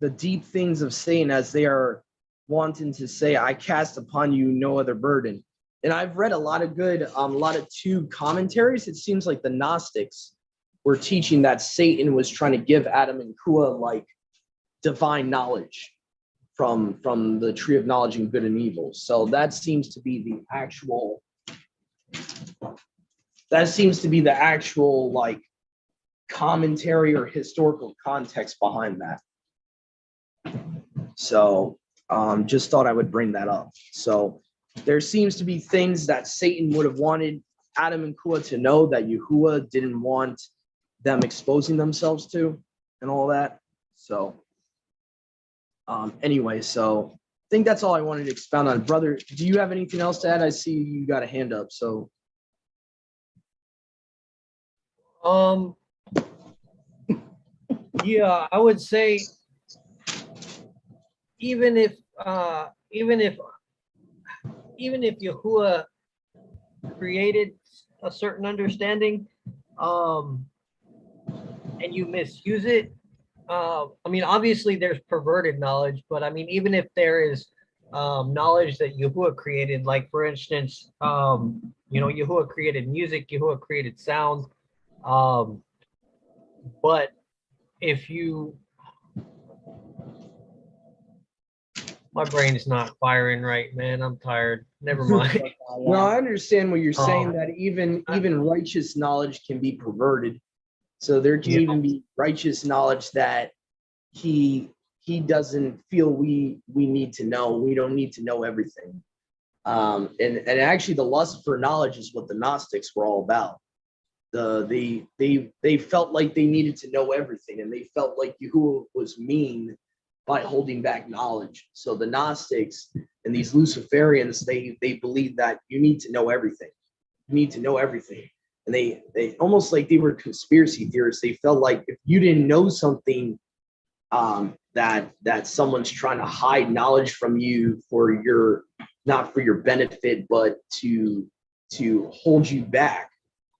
the deep things of Satan, as they are wanting to say, I cast upon you no other burden. And I've read a lot of tube commentaries. It seems like the Gnostics were teaching that Satan was trying to give Adam and Kua like divine knowledge from the tree of knowledge and good and evil. So that seems to be the actual like commentary or historical context behind that. So just thought I would bring that up. So there seems to be things that Satan would have wanted Adam and Kua to know that Yahuwah didn't want them exposing themselves to and all that. So anyway, so I think that's all I wanted to expound on. Brother, do you have anything else to add? I see you got a hand up. So yeah, I would say even if Yahuwah created a certain understanding, and you misuse it, I mean, obviously there's perverted knowledge, but I mean, even if there is knowledge that Yahuwah created, like for instance, Yahuwah created music, Yahuwah created sound, but if you, my brain's not firing right, man. I'm tired. Never mind. no, I understand what you're saying, that even righteous knowledge can be perverted. So there can even be righteous knowledge that he doesn't feel we need to know. We don't need to know everything. And actually the lust for knowledge is what the Gnostics were all about. They felt like they needed to know everything, and they felt like Yahuwah was mean by holding back knowledge. So the Gnostics and these Luciferians, they believe that you need to know everything. You need to know everything. And they almost like they were conspiracy theorists. They felt like if you didn't know something, that someone's trying to hide knowledge from you for your, not for your benefit, but to hold you back.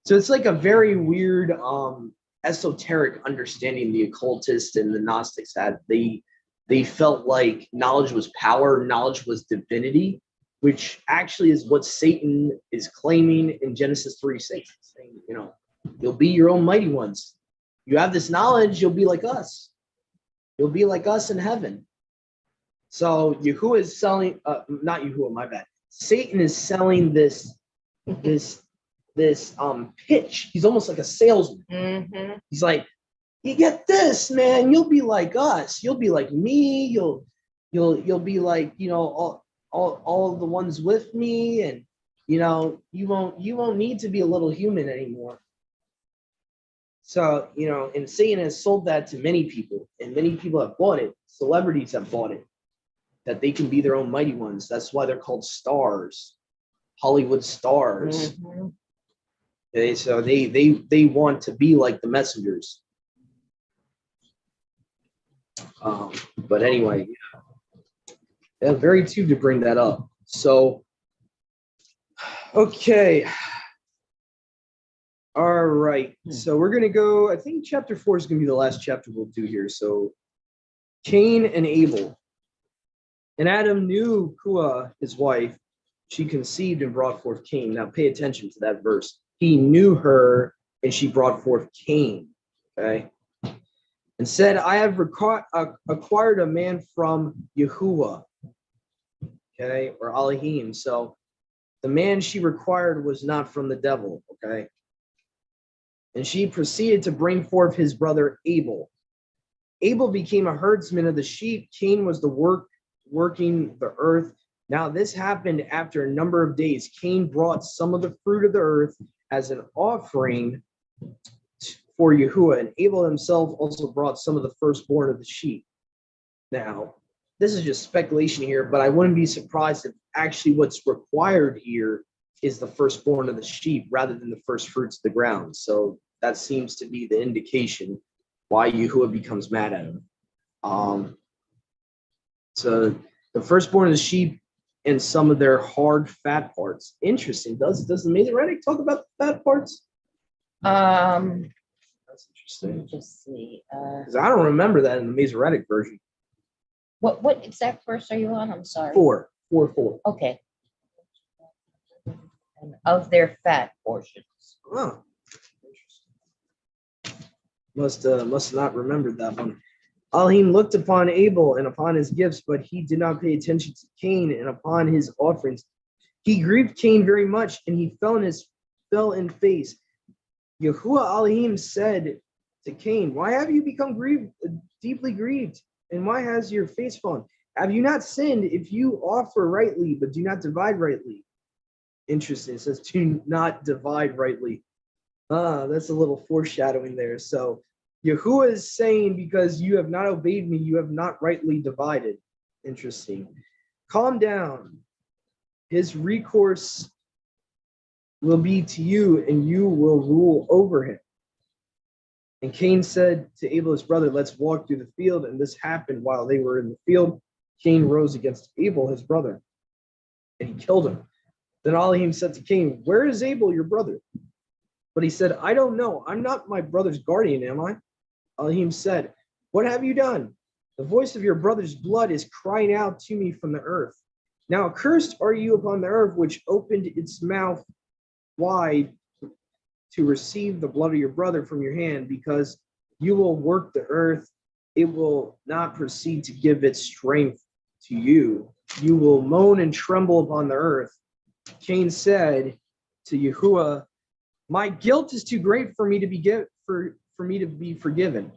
So it's like a very weird esoteric understanding the occultists and the Gnostics had. They felt like knowledge was power, knowledge was divinity, which actually is what Satan is claiming in Genesis 3, saying, you'll be your own mighty ones. You have this knowledge, you'll be like us. You'll be like us in heaven. So Yahuwah is selling, not Yahuwah, my bad. Satan is selling this pitch. He's almost like a salesman. Mm-hmm. He's like, you get this, man, you'll be like us. You'll be like me. You'll be like, all of the ones with me, and you won't need to be a little human anymore. So, and Satan has sold that to many people, and many people have bought it. Celebrities have bought it, that they can be their own mighty ones. That's why they're called stars, Hollywood stars. Mm-hmm. Okay, so they want to be like the messengers. But anyway, yeah, very too to bring that up. So, okay. All right. So we're going to go, I think chapter 4 is going to be the last chapter we'll do here. So Cain and Abel. And Adam knew Kua, his wife. She conceived and brought forth Cain. Now pay attention to that verse. He knew her and she brought forth Cain. Okay. And said, I have acquired a man from Yahuwah. okay, or Elohim. So the man she required was not from the devil, okay? And she proceeded to bring forth his brother Abel. Abel became a herdsman of the sheep. Cain was working the earth. Now this happened after a number of days. Cain brought some of the fruit of the earth as an offering for Yahuwah, and Abel himself also brought some of the firstborn of the sheep. Now, this is just speculation here, but I wouldn't be surprised if actually what's required here is the firstborn of the sheep rather than the first fruits of the ground. So that seems to be the indication why Yahuwah becomes mad at him. So the firstborn of the sheep and some of their hard fat parts. Interesting. Does the Masoretic talk about the fat parts? That's Let interesting. me just see. Because I don't remember that in the Masoretic version. What exact verse are you on? I'm sorry. 4. Okay. And of their fat portions. Oh, interesting. Must not remembered that one. Elohim looked upon Abel and upon his gifts, but he did not pay attention to Cain and upon his offerings. He grieved Cain very much, and he fell in face. Yahuwah Elohim said to Cain, "Why have you become deeply grieved? And why has your face fallen? Have you not sinned if you offer rightly, but do not divide rightly?" Interesting. It says, "Do not divide rightly." That's a little foreshadowing there. So Yahuwah is saying, because you have not obeyed me, you have not rightly divided. Interesting. Calm down. His recourse will be to you, and you will rule over him. And Cain said to Abel, his brother, "Let's walk through the field." And this happened while they were in the field. Cain rose against Abel, his brother, and he killed him. Then Elohim said to Cain, "Where is Abel, your brother?" But he said, "I don't know. I'm not my brother's guardian, am I?" Elohim said, "What have you done? The voice of your brother's blood is crying out to me from the earth. Now accursed are you upon the earth, which opened its mouth wide to receive the blood of your brother from your hand, because you will work the earth. It will not proceed to give its strength to you. You will moan and tremble upon the earth." Cain said to Yahuwah, "My guilt is too great for me to be forgiven.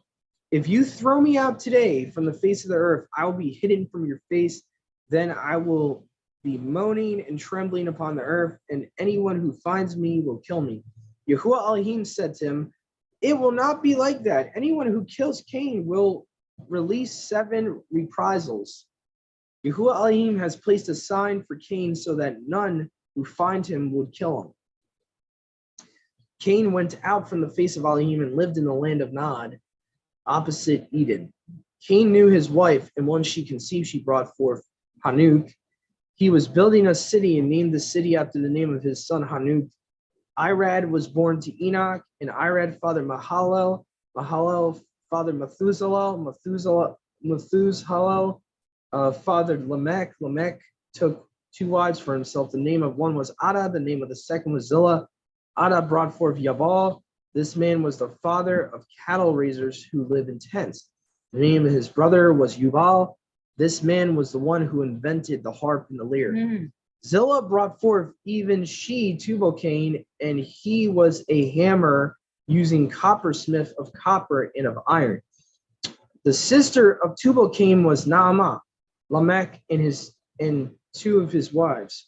If you throw me out today from the face of the earth, I will be hidden from your face. Then I will be moaning and trembling upon the earth, and anyone who finds me will kill me." Yahuwah Elohim said to him, "It will not be like that. Anyone who kills Cain will release 7 reprisals. Yahuwah Elohim has placed a sign for Cain so that none who find him would kill him." Cain went out from the face of Elohim and lived in the land of Nod, opposite Eden. Cain knew his wife, and once she conceived, she brought forth Hanuk. He was building a city and named the city after the name of his son Hanuk. Irad was born to Enoch, and Irad fathered Mahalalel. Mahalalel fathered Methuselah. Methuselah fathered Lamech. Lamech took 2 wives for himself. The name of one was Ada, the name of the second was Zillah. Ada brought forth Yabal. This man was the father of cattle raisers who live in tents. The name of his brother was Yubal. This man was the one who invented the harp and the lyre. Zillah brought forth even she Tubal-Cain, and he was a hammer using coppersmith of copper and of iron. The sister of Tubal-Cain was Naamah, Lamech, and 2 of his wives.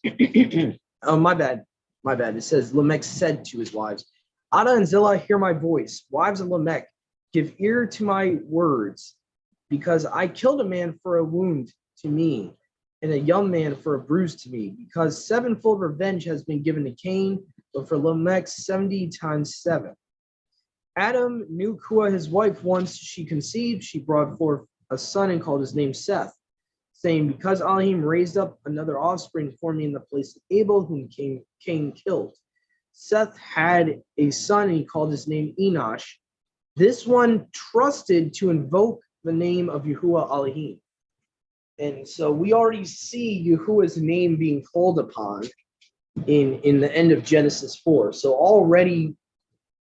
Oh, my bad. It says Lamech said to his wives, "Ada and Zillah, hear my voice. Wives of Lamech, give ear to my words, because I killed a man for a wound to me, and a young man for a bruise to me, because 7-fold revenge has been given to Cain, but for Lamech 70 times 7. Adam knew Kua, his wife. Once she conceived, she brought forth a son and called his name Seth, saying, because Elohim raised up another offspring for me in the place of Abel, whom Cain killed. Seth had a son, and he called his name Enosh. This one trusted to invoke the name of Yahuwah Elohim. And so we already see Yahuwah's name being called upon in the end of Genesis 4. So already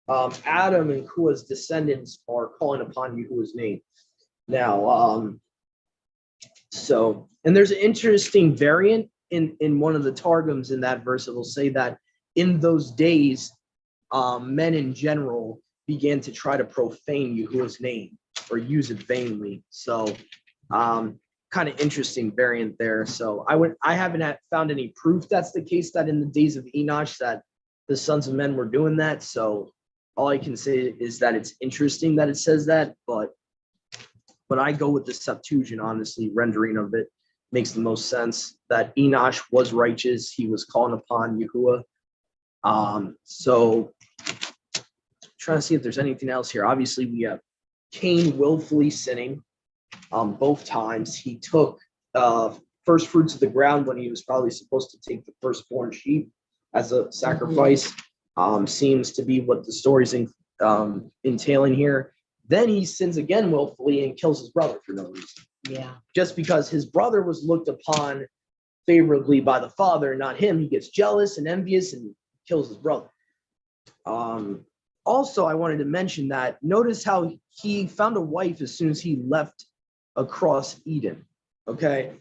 Adam and Kua's descendants are calling upon Yahuwah's name. Now, So, and there's an interesting variant in one of the Targums in that verse. It will say that in those days, men in general began to try to profane Yahuwah's name or use it vainly. So, kind of interesting variant there. So I haven't found any proof that's the case, that in the days of Enosh that the sons of men were doing that. So all I can say is that it's interesting that it says that, but I go with the Septuagint, honestly, rendering of it makes the most sense, that Enosh was righteous. He was calling upon Yahuwah. So trying to see if there's anything else here. Obviously, we have Cain willfully sinning. Both times he took first fruits of the ground when he was probably supposed to take the firstborn sheep as a sacrifice. Seems to be what the story's entailing here. Then he sins again willfully and kills his brother for no reason. Yeah. Just because his brother was looked upon favorably by the father, not him, he gets jealous and envious and kills his brother. Also, I wanted to mention that notice how he found a wife as soon as he left across Eden. Okay.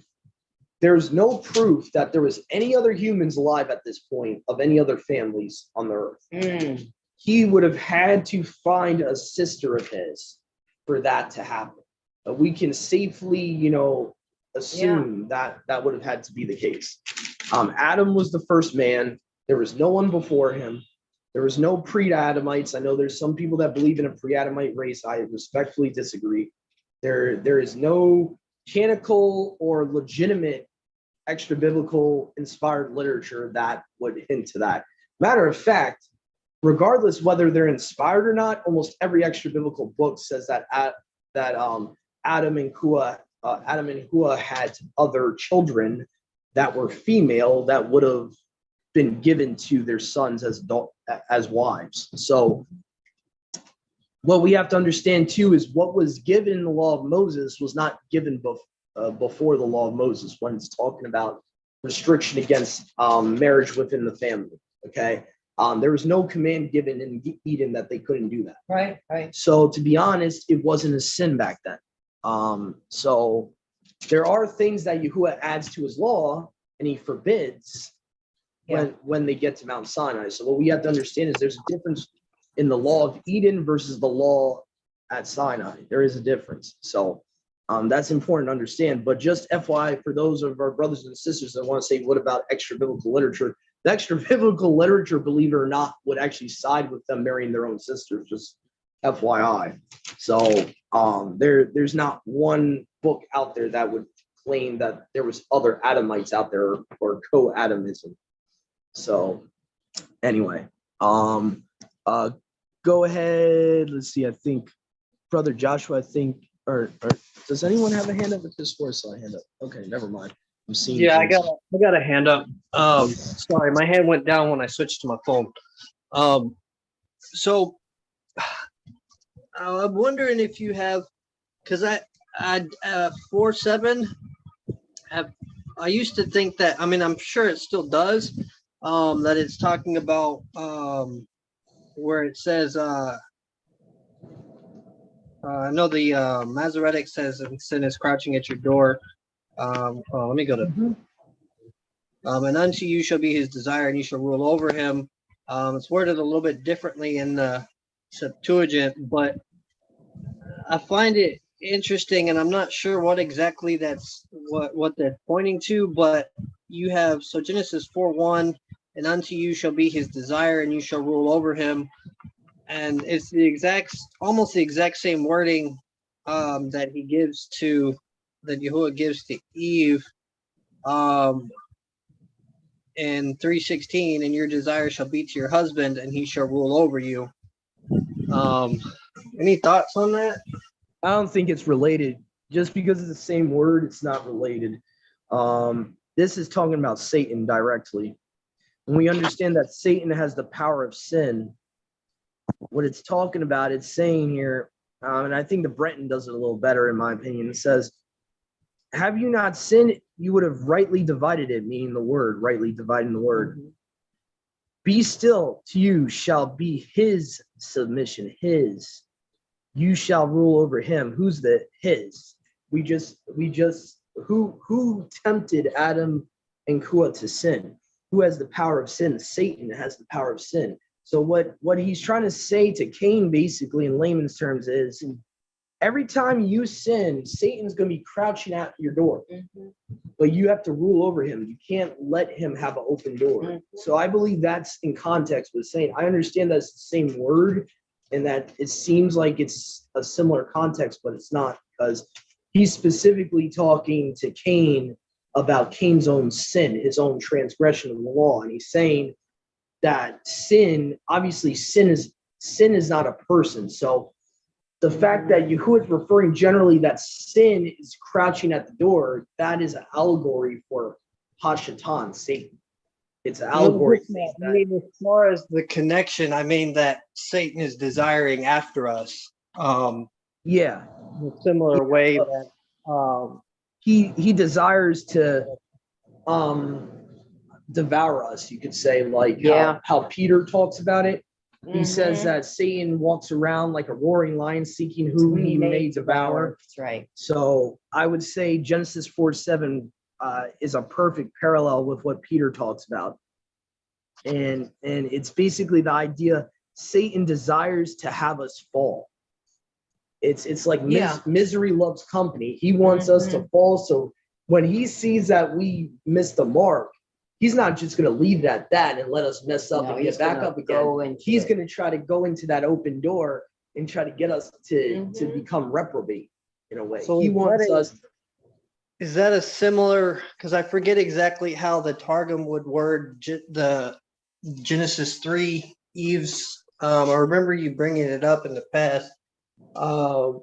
There's no proof that there was any other humans alive at this point of any other families on the earth. He would have had to find a sister of his for that to happen. We can safely, assume that would have had to be the case. Adam was the first man. There was no one before him. There was no pre-Adamites. I know there's some people that believe in a pre-Adamite race. I respectfully disagree. There is no canonical or legitimate extra biblical inspired literature that would hint to that. Matter of fact, regardless whether they're inspired or not, almost every extra biblical book says that Adam and Hua had other children that were female that would have been given to their sons as wives. So what we have to understand too is what was given in the law of Moses was not given before the law of Moses, when it's talking about restriction against marriage within the family. Okay. There was no command given in Eden that they couldn't do that. Right. So to be honest, it wasn't a sin back then. So there are things that Yahuwah adds to his law and he forbids when they get to Mount Sinai. So what we have to understand is there's a difference in the law of Eden versus the law at Sinai. There is a difference. So that's important to understand. But just FYI, for those of our brothers and sisters that want to say, what about extra biblical literature? The extra biblical literature, believe it or not, would actually side with them marrying their own sisters, just FYI. So there's not one book out there that would claim that there was other Adamites out there or co-Adamism. So anyway, go ahead. Let's see. I think Brother Joshua, or does anyone have a hand up? At this for a hand up. Okay, never mind. I'm seeing. Yeah, I got a hand up. Sorry, my hand went down when I switched to my phone. So I'm wondering if you have, because I 4:7 I used to think that, I mean, I'm sure it still does, that it's talking about where it says I know the Masoretic says sin is crouching at your door. Let me go to and unto you shall be his desire and you shall rule over him. It's worded a little bit differently in the Septuagint, but I find it interesting, and I'm not sure what exactly that's what they're pointing to, but you have, so Genesis 4:1, and unto you shall be his desire and you shall rule over him. And it's almost the exact same wording that Yahuwah gives to Eve in 3:16, and your desire shall be to your husband and he shall rule over you. Any thoughts on that? I don't think it's related. Just because it's the same word, it's not related. This is talking about Satan directly. When we understand that Satan has the power of sin, what it's talking about, it's saying here, and I think the Brenton does it a little better in my opinion. It says, have you not sinned, you would have rightly divided it, meaning the word, rightly dividing the word. Mm-hmm. Be still, to you shall be his submission, his. You shall rule over him. Who's the his? We just who tempted Adam and Kua to sin? Who has the power of sin? Satan has the power of sin. So what he's trying to say to Cain, basically in layman's terms, is every time you sin, Satan's going to be crouching at your door, but you have to rule over him. You can't let him have an open door. So I believe that's in context with saying, I understand that's the same word and that it seems like it's a similar context, but it's not, because he's specifically talking to Cain about Cain's own sin, his own transgression of the law. And he's saying that sin, obviously sin is not a person. So the fact that Yahuwah is referring generally that sin is crouching at the door, that is an allegory for Hashatan, Satan. It's an allegory. I mean, as far as the connection, I mean that Satan is desiring after us. Yeah. In a similar way that he desires to devour us, you could say, like how Peter talks about it. He says that Satan walks around like a roaring lion seeking who he may devour. That's right. So I would say Genesis 4:7 is a perfect parallel with what Peter talks about. And it's basically the idea Satan desires to have us fall. It's like misery loves company. He wants us to fall. So when he sees that we missed the mark, he's not just going to leave it at that and let us mess up and get back up again. He's going to try to go into that open door and try to get us to become reprobate in a way. So he wants us. Is that a similar, because I forget exactly how the Targum would word the Genesis 3 Eve's. I remember you bringing it up in the past. The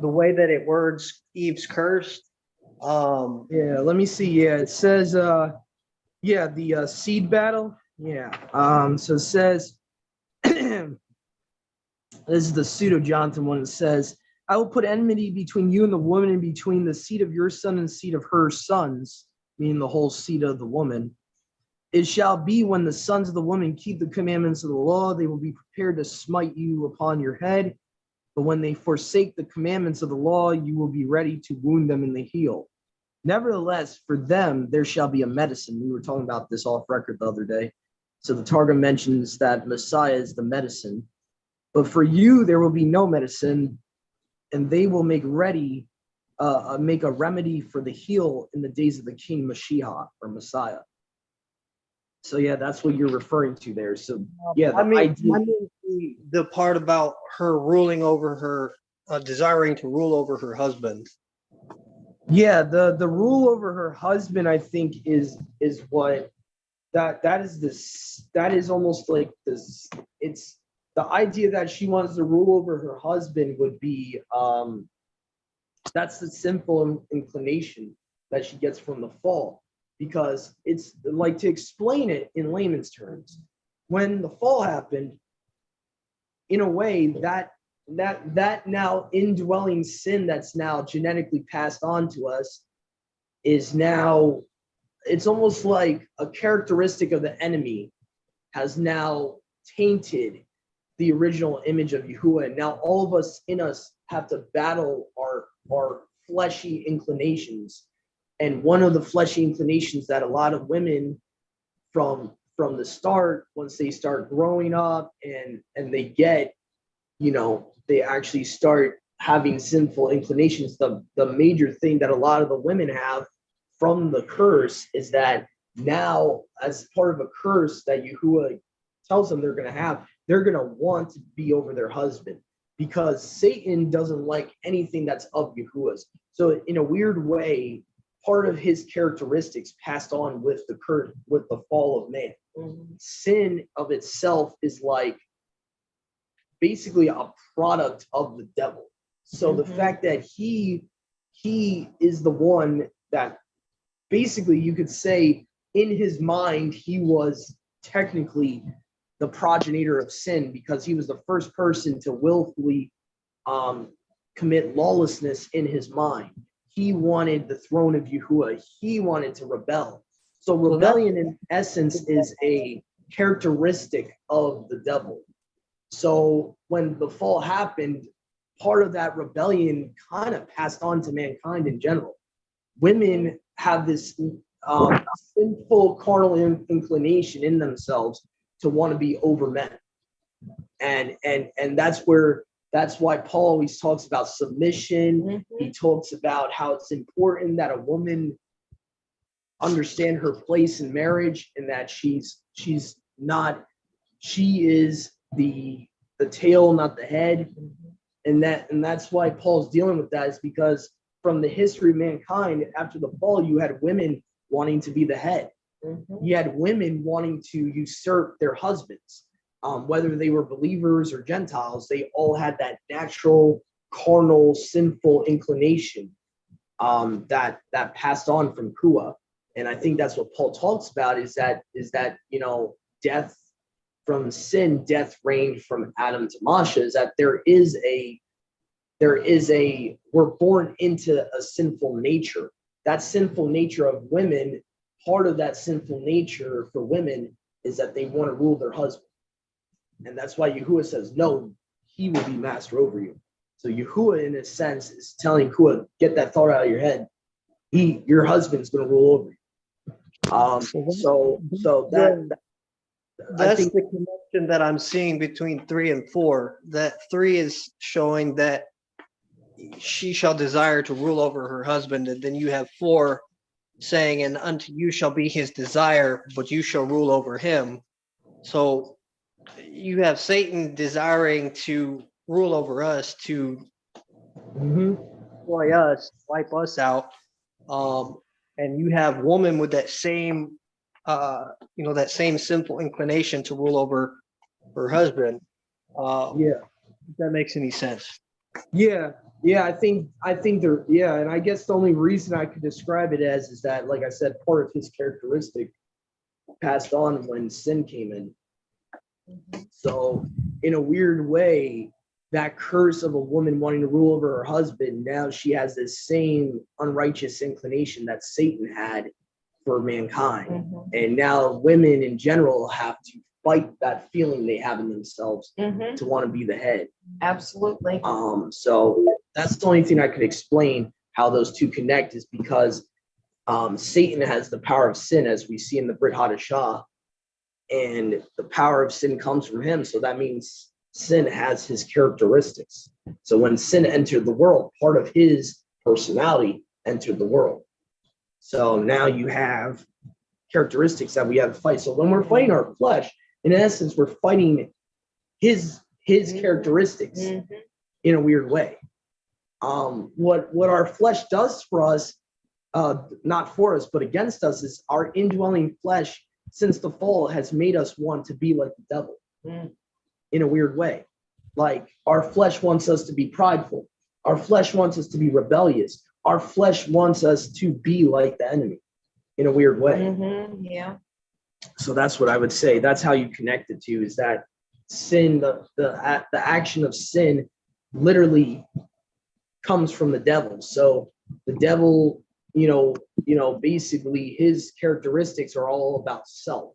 way that it words Eve's curse. Let me see. Yeah, it says the seed battle. So it says this is the pseudo Jonathan one. It says, I will put enmity between you and the woman, and between the seed of your son and the seed of her sons, meaning the whole seed of the woman. It shall be when the sons of the woman keep the commandments of the law, they will be prepared to smite you upon your head. But when they forsake the commandments of the law, you will be ready to wound them in the heel. Nevertheless, for them, there shall be a medicine. We were talking about this off record the other day. So the Targum mentions that Messiah is the medicine. But for you, there will be no medicine, and they will make a remedy for the heel in the days of the King Mashiach, or Messiah. So that's what you're referring to there. So the part about her ruling over her, desiring to rule over her husband. Yeah, the rule over her husband, I think, is what that is almost like this. It's the idea that she wants to rule over her husband would be that's the sinful inclination that she gets from the fall, because it's like, to explain it in layman's terms, when the fall happened, in a way that now indwelling sin that's now genetically passed on to us is now, it's almost like a characteristic of the enemy has now tainted the original image of Yahuwah. And now all of us in us have to battle our fleshy inclinations. And one of the fleshy inclinations that a lot of women from the start, once they start growing up and they get, they actually start having sinful inclinations. The major thing that a lot of the women have from the curse is that now, as part of a curse that Yahuwah tells them they're going to have, they're going to want to be over their husband, because Satan doesn't like anything that's of Yahuwah's. So in a weird way, part of his characteristics passed on with the curse, with the fall of man. Sin of itself is like basically a product of the devil. So the fact that he is the one that basically, you could say, in his mind, he was technically the progenitor of sin, because he was the first person to willfully commit lawlessness in his mind. He wanted the throne of Yahuwah. He wanted to rebel. So rebellion, in essence, is a characteristic of the devil. So when the fall happened, part of that rebellion kind of passed on to mankind in general. women have this sinful carnal inclination in themselves to want to be over men. And that's why Paul always talks about submission. He talks about how it's important that a woman understand her place in marriage, and that she is the tail, not the head. And that's why Paul's dealing with that, is because from the history of mankind after the fall, you had women wanting to be the head. You had women wanting to usurp their husbands. Whether they were believers or Gentiles, they all had that natural, carnal, sinful inclination that passed on from Kua. And I think that's what Paul talks about, is that death from sin, death reigned from Adam to Masha, is that we're born into a sinful nature. That sinful nature of women, part of that sinful nature for women is that they want to rule their husband. And that's why Yahuwah says, no, he will be master over you. So Yahuwah, in a sense, is telling Kua, get that thought out of your head. Your husband's going to rule over you. That's the connection that I'm seeing between 3 and 4. That 3 is showing that she shall desire to rule over her husband, and then you have 4 saying, and unto you shall be his desire, but you shall rule over him. So you have Satan desiring to rule over us, to destroy us, wipe us out. And you have woman with that same that same sinful inclination to rule over her husband. If that makes any sense. I think there, and I guess the only reason I could describe it as is that, like I said, part of his characteristic passed on when sin came in. So in a weird way, that curse of a woman wanting to rule over her husband, now she has this same unrighteous inclination that Satan had for mankind. And now women in general have to fight that feeling they have in themselves to want to be the head. Absolutely. So that's the only thing I could explain how those two connect, is because Satan has the power of sin, as we see in the Brit Hadashah, and the power of sin comes from him. So that means sin has his characteristics. So when sin entered the world, part of his personality entered the world. So now you have characteristics that we have to fight. So when we're fighting our flesh, in essence, we're fighting his characteristics in a weird way. What our flesh does for us, not for us, but against us, is our indwelling flesh since the fall has made us want to be like the devil in a weird way. Like, our flesh wants us to be prideful. Our flesh wants us to be rebellious. Our flesh wants us to be like the enemy in a weird way. Yeah. So that's what I would say. That's how you connect it to, is that sin, the action of sin literally comes from the devil. So the devil, basically his characteristics are all about self.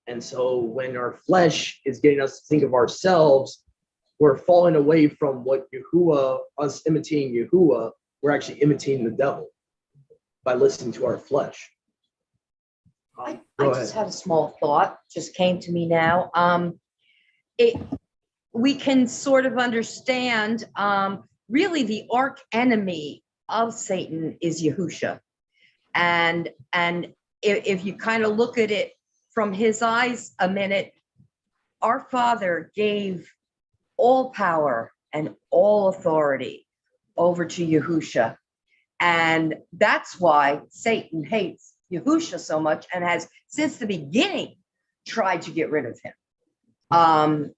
And so when our flesh is getting us to think of ourselves, we're falling away from what Yahuwah, us imitating Yahuwah, we're actually imitating the devil by listening to our flesh. I just had a small thought, just came to me now. We can sort of understand, really the arch enemy of Satan is Yahusha. And if you kind of look at it from his eyes a minute, our Father gave all power and all authority over to Yahusha. And that's why Satan hates Yahusha so much and has since the beginning tried to get rid of him. And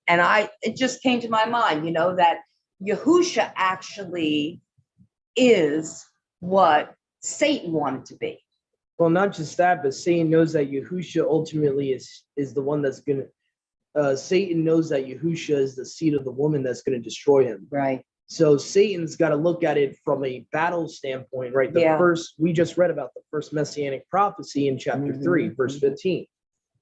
it just came to my mind, that Yahusha actually is what Satan wanted to be. Well, not just that, but Satan knows that Yahusha ultimately is the one that's going to, Satan knows that Yahusha is the seed of the woman that's going to destroy him. Right. So Satan's got to look at it from a battle standpoint, right? We just read about the first Messianic prophecy in chapter 3, verse 15.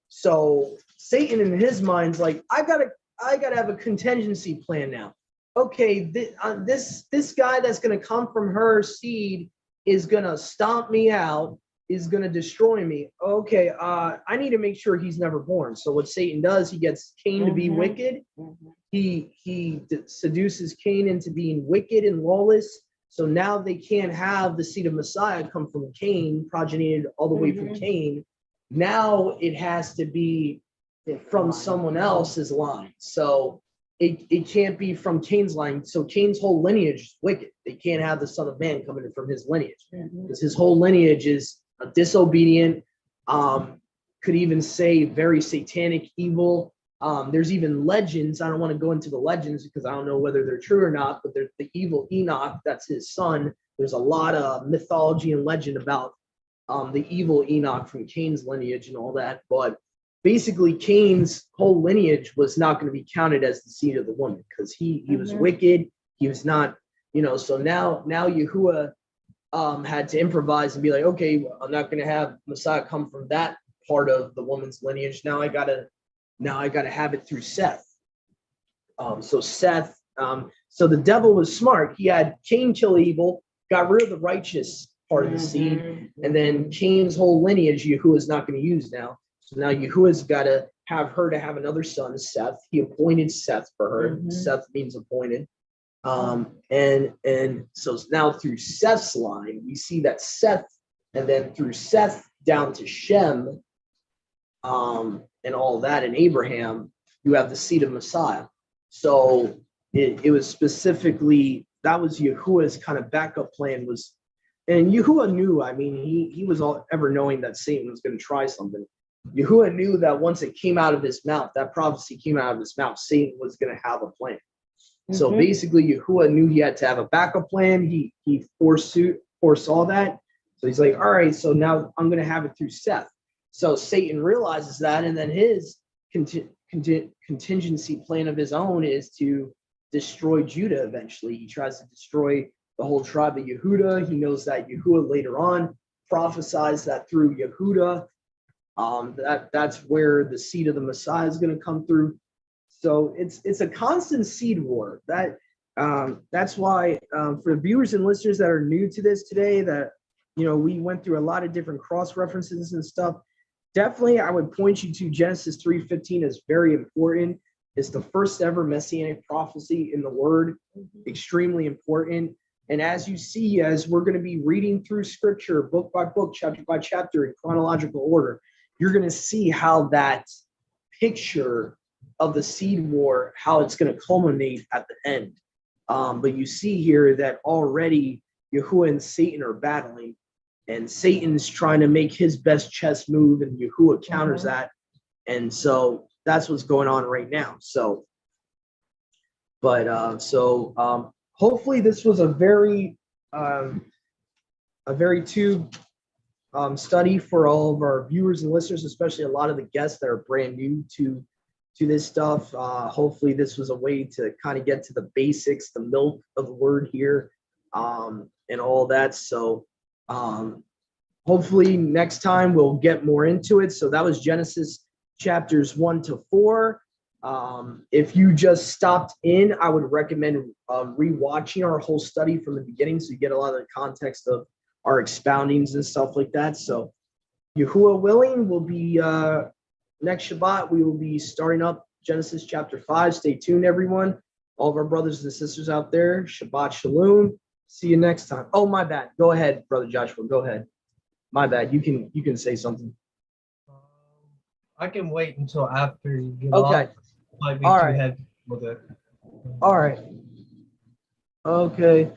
So Satan in his mind's like, I gotta have a contingency plan now. Okay, this guy that's going to come from her seed is gonna stomp me out, is gonna destroy me. Okay, I need to make sure he's never born. So what Satan does, he gets Cain to be Mhm. wicked. Mhm. He seduces Cain into being wicked and lawless. So now they can't have the seed of Messiah come from Cain, progenied all the way from Mhm. Cain. Now it has to be from someone else's line. So it can't be from Cain's line. So Cain's whole lineage is wicked. They can't have the Son of Man coming in from his lineage Mhm. because his whole lineage is disobedient. Could even say very satanic, evil. There's even legends. I don't want to go into the legends because I don't know whether they're true or not, but there's the evil Enoch, that's his son. There's a lot of mythology and legend about the evil Enoch from Cain's lineage and all that. But basically, Cain's whole lineage was not going to be counted as the seed of the woman because he was Mhm. wicked. He was not, so now Yahuwah had to improvise and be like, okay, I'm not going to have Messiah come from that part of the woman's lineage. Now I gotta have it through Seth. So Seth, so the devil was smart. He had Cain kill evil, got rid of the righteous part of the seed, Mhm. and then Cain's whole lineage, Yahuwah is not going to use now. So now Yahuwah's got to have her to have another son, Seth. He appointed Seth for her. Mhm. Seth means appointed. And so now through Seth's line, we see that Seth, and then through Seth down to Shem, and all that, and Abraham, you have the seed of Messiah. So it was specifically, that was Yahuwah's kind of backup plan was, and Yahuwah knew, I mean, he was all ever knowing that Satan was going to try something. Yahuwah knew that once it came out of his mouth, that prophecy came out of his mouth, Satan was going to have a plan. So Mhm. basically, Yahuwah knew he had to have a backup plan. He foresaw that. So he's like, all right, so now I'm going to have it through Seth. So Satan realizes that, and then his contingency plan of his own is to destroy Judah eventually. He tries to destroy the whole tribe of Yehuda. He knows that Yahuwah later on prophesies that through Yehuda, that's where the seed of the Messiah is going to come through. So it's a constant seed war. That's why for the viewers and listeners that are new to this today, that we went through a lot of different cross references and stuff. Definitely, I would point you to Genesis 3:15 is very important. It's the first ever Messianic prophecy in the Word, extremely important. And as you see, as we're going to be reading through Scripture, book by book, chapter by chapter, in chronological order, you're going to see how that picture of the seed war, how it's going to culminate at the end. But you see here that already Yahuwah and Satan are battling, and Satan's trying to make his best chess move, and Yahuwah counters that. And so that's what's going on right now. So, hopefully this was a very tube study for all of our viewers and listeners, especially a lot of the guests that are brand new to this stuff. Hopefully this was a way to kind of get to the basics, the milk of the word here, and all that. So hopefully next time we'll get more into it. So that was Genesis chapters 1-4. If you just stopped in, I would recommend rewatching our whole study from the beginning so you get a lot of the context of our expoundings and stuff like that. So Yahuwah willing, will be next Shabbat, we will be starting up Genesis chapter 5. Stay tuned, everyone. All of our brothers and sisters out there, Shabbat Shalom. See you next time. Oh, my bad. Go ahead, Brother Joshua. Go ahead. My bad. You can say something. I can wait until after you get Okay. off. Might be All too right. heavy for the. All right. Okay.